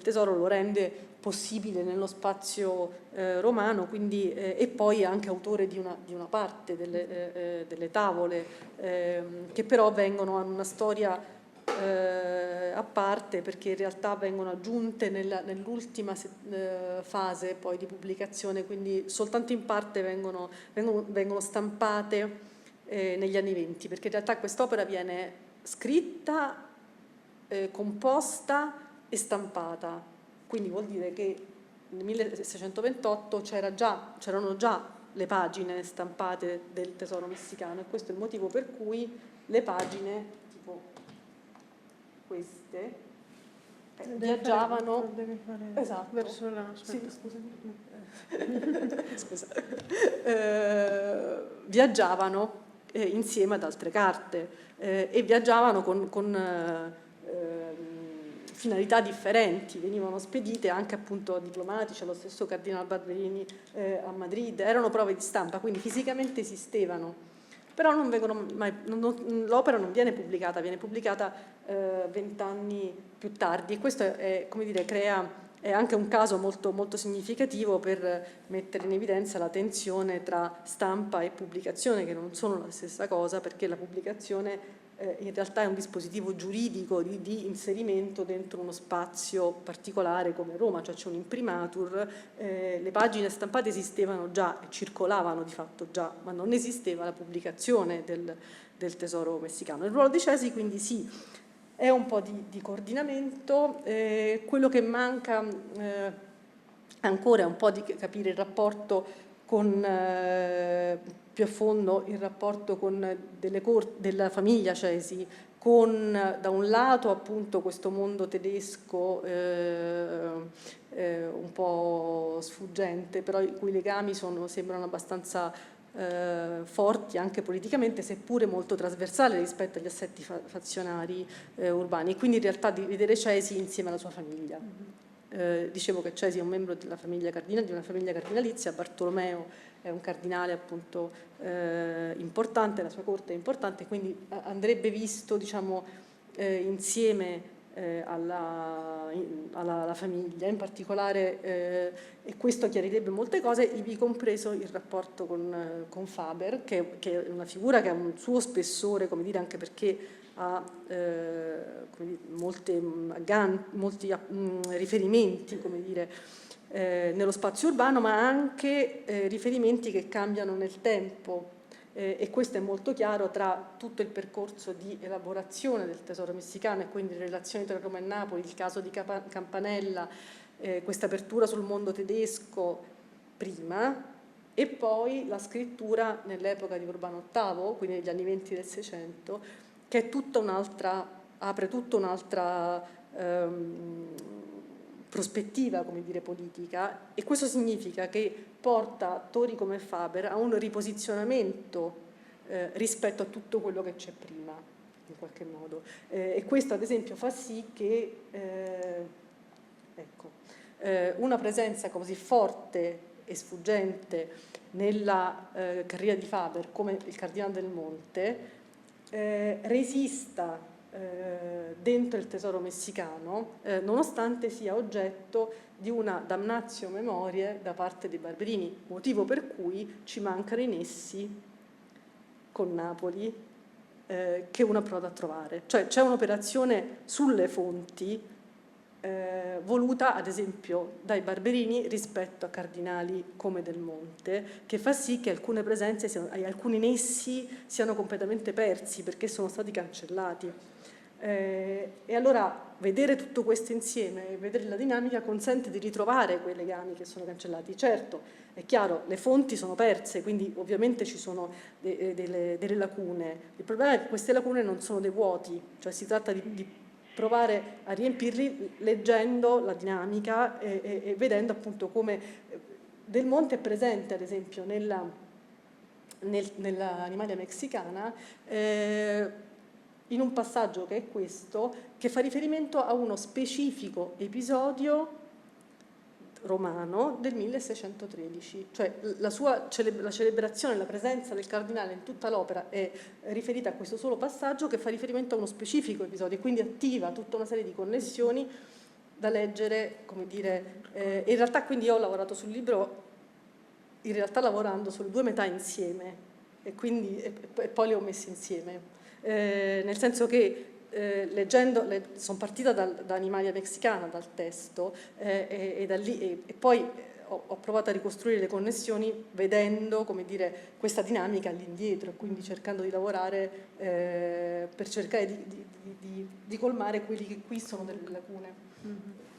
tesoro, lo rende possibile nello spazio romano, quindi, e poi è anche autore di una parte delle tavole, che però hanno una storia a parte, perché in realtà vengono aggiunte nell'ultima fase poi di pubblicazione, quindi soltanto in parte vengono stampate negli anni '20, perché in realtà quest'opera viene scritta, composta e stampata, quindi vuol dire che nel 1628 c'erano già le pagine stampate del tesoro messicano, e questo è il motivo per cui le pagine tipo queste viaggiavano esatto. Verso la sì, scusa. Viaggiavano insieme ad altre carte e viaggiavano con finalità differenti, venivano spedite anche appunto a diplomatici, allo stesso Cardinal Barberini a Madrid, erano prove di stampa, quindi fisicamente esistevano, però non vengono mai, l'opera non viene pubblicata 20 anni più tardi, e questo è, come dire, è anche un caso molto, molto significativo per mettere in evidenza la tensione tra stampa e pubblicazione, che non sono la stessa cosa, perché la pubblicazione in realtà è un dispositivo giuridico di inserimento dentro uno spazio particolare come Roma, cioè c'è un imprimatur, le pagine stampate esistevano già e circolavano di fatto già, ma non esisteva la pubblicazione del tesoro messicano. Il ruolo di Cesi quindi sì, è un po' di coordinamento, quello che manca ancora è un po' di capire il rapporto con più a fondo il rapporto con della famiglia Cesi, con da un lato appunto questo mondo tedesco un po' sfuggente, però i cui legami sembrano abbastanza forti anche politicamente, seppure molto trasversali rispetto agli assetti fazionari urbani, e quindi in realtà di vedere Cesi insieme alla sua famiglia. Dicevo che Cesi è un membro della famiglia di una famiglia cardinalizia, Bartolomeo è un cardinale appunto importante, la sua corte è importante, quindi andrebbe visto, diciamo, insieme alla famiglia, in particolare, e questo chiarirebbe molte cose, ivi compreso il rapporto con Faber, che è una figura che ha un suo spessore, come dire, anche perché ha molti riferimenti, come dire, nello spazio urbano, ma anche riferimenti che cambiano nel tempo, e questo è molto chiaro tra tutto il percorso di elaborazione del tesoro messicano e quindi le relazioni tra Roma e Napoli, il caso di Campanella, questa apertura sul mondo tedesco prima, e poi la scrittura nell'epoca di Urbano VIII, quindi negli anni 20 del Seicento, che è tutta un'altra, apre tutta un'altra prospettiva, come dire, politica, e questo significa che porta attori come Faber a un riposizionamento rispetto a tutto quello che c'è prima, in qualche modo. E questo ad esempio fa sì che una presenza così forte e sfuggente nella carriera di Faber come il Cardinale del Monte resista dentro il tesoro messicano, nonostante sia oggetto di una damnatio memoriae da parte dei Barberini, motivo per cui ci mancano i nessi con Napoli che uno proda a trovare. Cioè c'è un'operazione sulle fonti voluta ad esempio dai Barberini rispetto a cardinali come Del Monte, che fa sì che alcune presenze, alcuni nessi siano completamente persi perché sono stati cancellati. E allora vedere tutto questo insieme e vedere la dinamica consente di ritrovare quei legami che sono cancellati. Certo, è chiaro, le fonti sono perse, quindi ovviamente ci sono delle lacune. Il problema è che queste lacune non sono dei vuoti, cioè si tratta di provare a riempirli leggendo la dinamica e vedendo appunto come Del Monte è presente ad esempio nell'Animalia Mexicana in un passaggio che è questo, che fa riferimento a uno specifico episodio romano del 1613, cioè la celebrazione, la presenza del cardinale in tutta l'opera è riferita a questo solo passaggio che fa riferimento a uno specifico episodio e quindi attiva tutta una serie di connessioni da leggere, come dire, in realtà quindi io ho lavorato sul libro in realtà lavorando sulle due metà insieme e poi le ho messe insieme. Nel senso che leggendo, sono partita da Animalia Mexicana, dal testo, e da lì, e poi ho provato a ricostruire le connessioni vedendo, come dire, questa dinamica all'indietro, quindi cercando di lavorare per cercare di colmare quelli che qui sono delle lacune.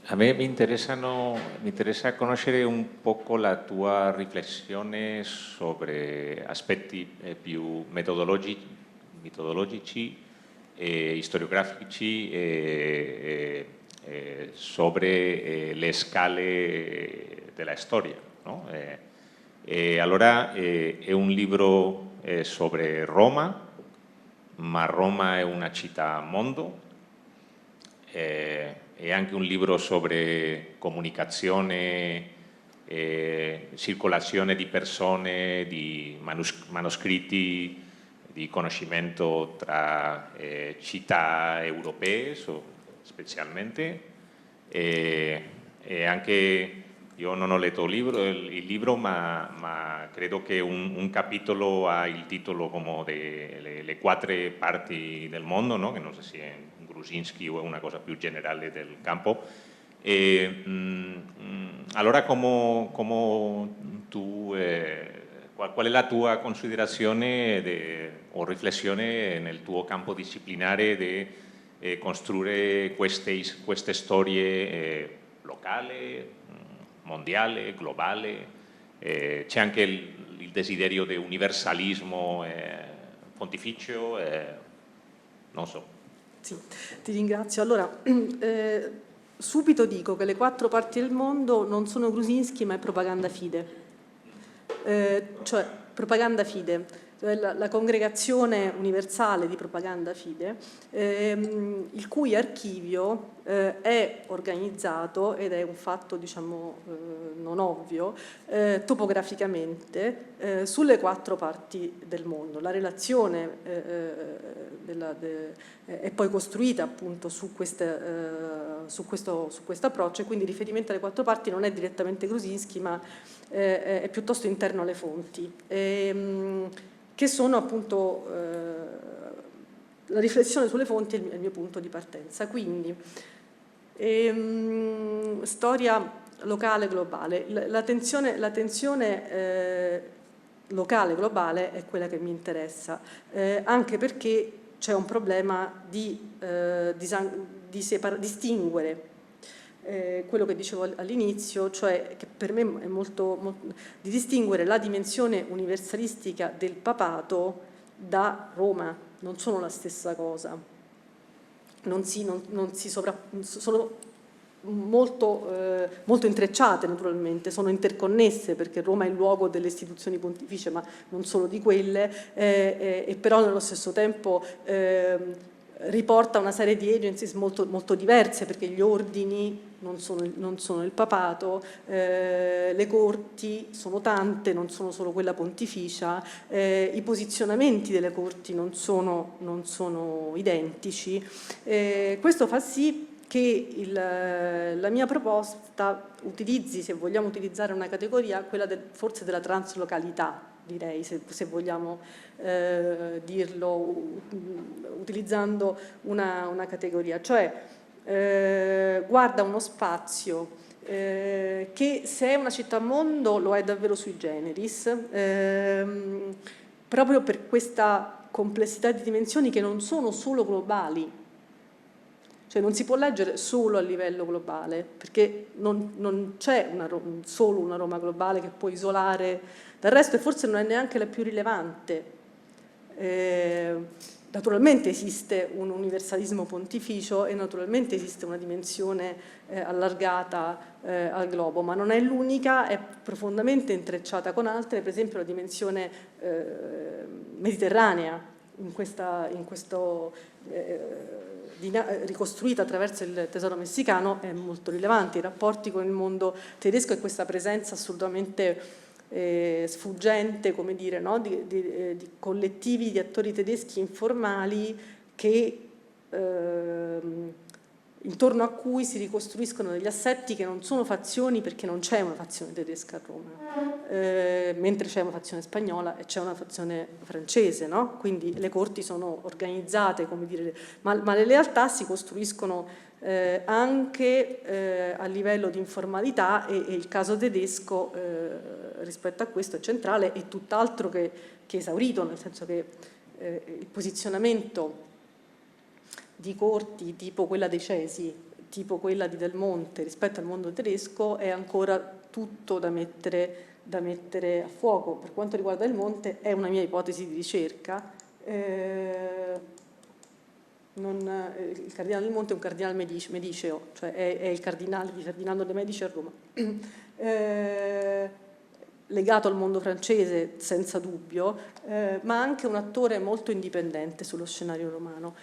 A me mi interessa conoscere un poco la tua riflessione sobre aspetti più metodologici e storiografici sobre le scale della storia, no? Allora è un libro sobre Roma, ma Roma è una città mondo, è anche un libro sobre comunicazione, circolazione di persone, di manoscritti, di conoscimento tra città europee specialmente, e anche io non ho letto il libro, ma credo che un capitolo ha il titolo come le 4 parti del mondo, no? Che non so se è Gruzinski o è una cosa più generale del campo. Allora, come tu, qual è la tua considerazione o riflessione nel tuo campo disciplinare di costruire queste storie locali, mondiale, globale? C'è anche il desiderio di universalismo pontificio, non so. Sì, ti ringrazio. Allora, subito dico che le 4 parti del mondo non sono Gruzinski, ma è propaganda fide. Cioè, propaganda fide, la congregazione universale di propaganda fide, il cui archivio è organizzato, ed è un fatto, diciamo, non ovvio, topograficamente sulle 4 parti del mondo. La relazione è poi costruita appunto su questo approccio, e quindi il riferimento alle 4 parti non è direttamente Gruzinski, ma è piuttosto interno alle fonti, che sono appunto la riflessione sulle fonti è il mio punto di partenza. Quindi storia locale globale, la tensione locale globale è quella che mi interessa, anche perché c'è un problema di distinguere quello che dicevo all'inizio, cioè che per me è molto di distinguere la dimensione universalistica del papato da Roma. Non sono la stessa cosa, sono molto intrecciate naturalmente, sono interconnesse, perché Roma è il luogo delle istituzioni pontificie, ma non solo di quelle, e però nello stesso tempo riporta una serie di agencies molto diverse, perché gli ordini non sono il papato, le corti sono tante, non sono solo quella pontificia, i posizionamenti delle corti non sono identici. Questo fa sì che la mia proposta utilizzi, se vogliamo utilizzare una categoria, quella forse della translocalità, direi, se vogliamo dirlo utilizzando una categoria, cioè guarda uno spazio che, se è una città-mondo, lo è davvero sui generis, proprio per questa complessità di dimensioni che non sono solo globali. Cioè non si può leggere solo a livello globale, perché non c'è solo una Roma globale che può isolare dal resto, e forse non è neanche la più rilevante. Naturalmente esiste un universalismo pontificio e naturalmente esiste una dimensione allargata al globo, ma non è l'unica, è profondamente intrecciata con altre, per esempio la dimensione mediterranea, ricostruita attraverso il tesoro messicano, è molto rilevante. I rapporti con il mondo tedesco e questa presenza assolutamente sfuggente, come dire, no? di collettivi di attori tedeschi informali che intorno a cui si ricostruiscono degli assetti che non sono fazioni, perché non c'è una fazione tedesca a Roma, mentre c'è una fazione spagnola e c'è una fazione francese, no? Quindi le corti sono organizzate, come dire, ma le lealtà si costruiscono anche a livello di informalità, e il caso tedesco rispetto a questo è centrale e tutt'altro che esaurito, nel senso che il posizionamento di corti tipo quella dei Cesi, tipo quella di Del Monte rispetto al mondo tedesco è ancora tutto da mettere a fuoco. Per quanto riguarda Del Monte è una mia ipotesi di ricerca. Il cardinale Del Monte è un cardinale mediceo, cioè è il cardinale di Ferdinando de' Medici a Roma, legato al mondo francese senza dubbio, ma anche un attore molto indipendente sullo scenario romano.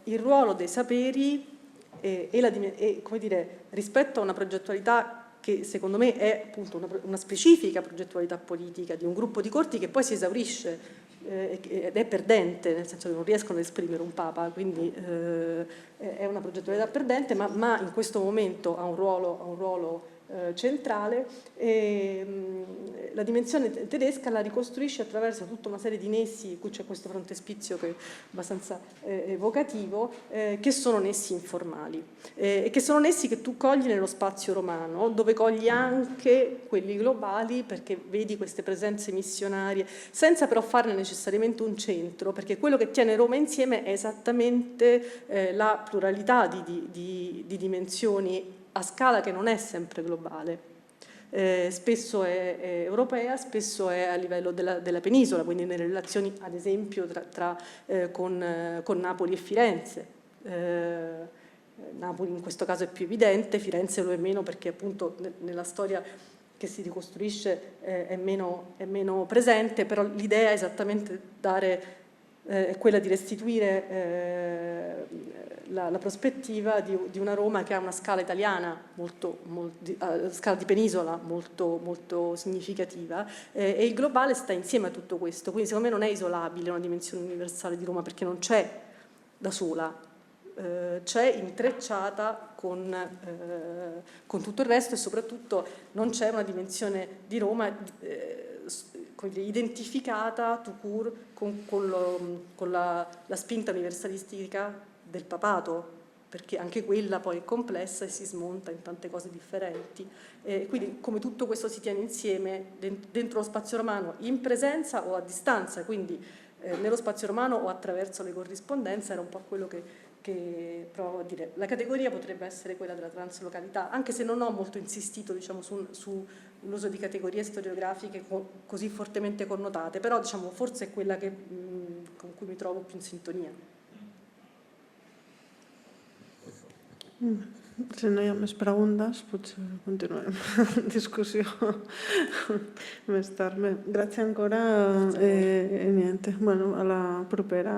Il ruolo dei saperi come dire, rispetto a una progettualità che secondo me è appunto una specifica progettualità politica di un gruppo di corti che poi si esaurisce ed è perdente, nel senso che non riescono ad esprimere un papa, quindi è una progettualità perdente, ma in questo momento ha un ruolo centrale. La dimensione tedesca la ricostruisce attraverso tutta una serie di nessi, qui c'è questo frontespizio che è abbastanza evocativo, che sono nessi informali e che sono nessi che tu cogli nello spazio romano, dove cogli anche quelli globali, perché vedi queste presenze missionarie, senza però farne necessariamente un centro, perché quello che tiene Roma insieme è esattamente la pluralità di dimensioni a scala che non è sempre globale, spesso è europea, spesso è a livello della penisola, quindi nelle relazioni ad esempio con Napoli e Firenze. Napoli in questo caso è più evidente, Firenze lo è meno perché appunto nella storia che si ricostruisce è meno presente, però l'idea è esattamente è quella di restituire la prospettiva di una Roma che ha una scala italiana, scala di penisola molto significativa, e il globale sta insieme a tutto questo, quindi secondo me non è isolabile una dimensione universale di Roma, perché non c'è da sola, c'è intrecciata con tutto il resto, e soprattutto non c'è una dimensione di Roma identificata tout court con la spinta universalistica del papato, perché anche quella poi è complessa e si smonta in tante cose differenti. Quindi come tutto questo si tiene insieme dentro lo spazio romano, in presenza o a distanza, quindi nello spazio romano o attraverso le corrispondenze, era un po' quello che provo a dire. La categoria potrebbe essere quella della translocalità, anche se non ho molto insistito, diciamo, sull'uso di categorie storiografiche così fortemente connotate, però diciamo, forse è quella con cui mi trovo più in sintonia. Si no hi ha més preguntes, potser continuem la discussió més tard. Bé, gràcies ancora e niente. Bueno, a la propera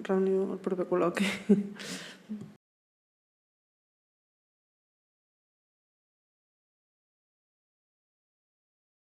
reunió, al proper col·loqui.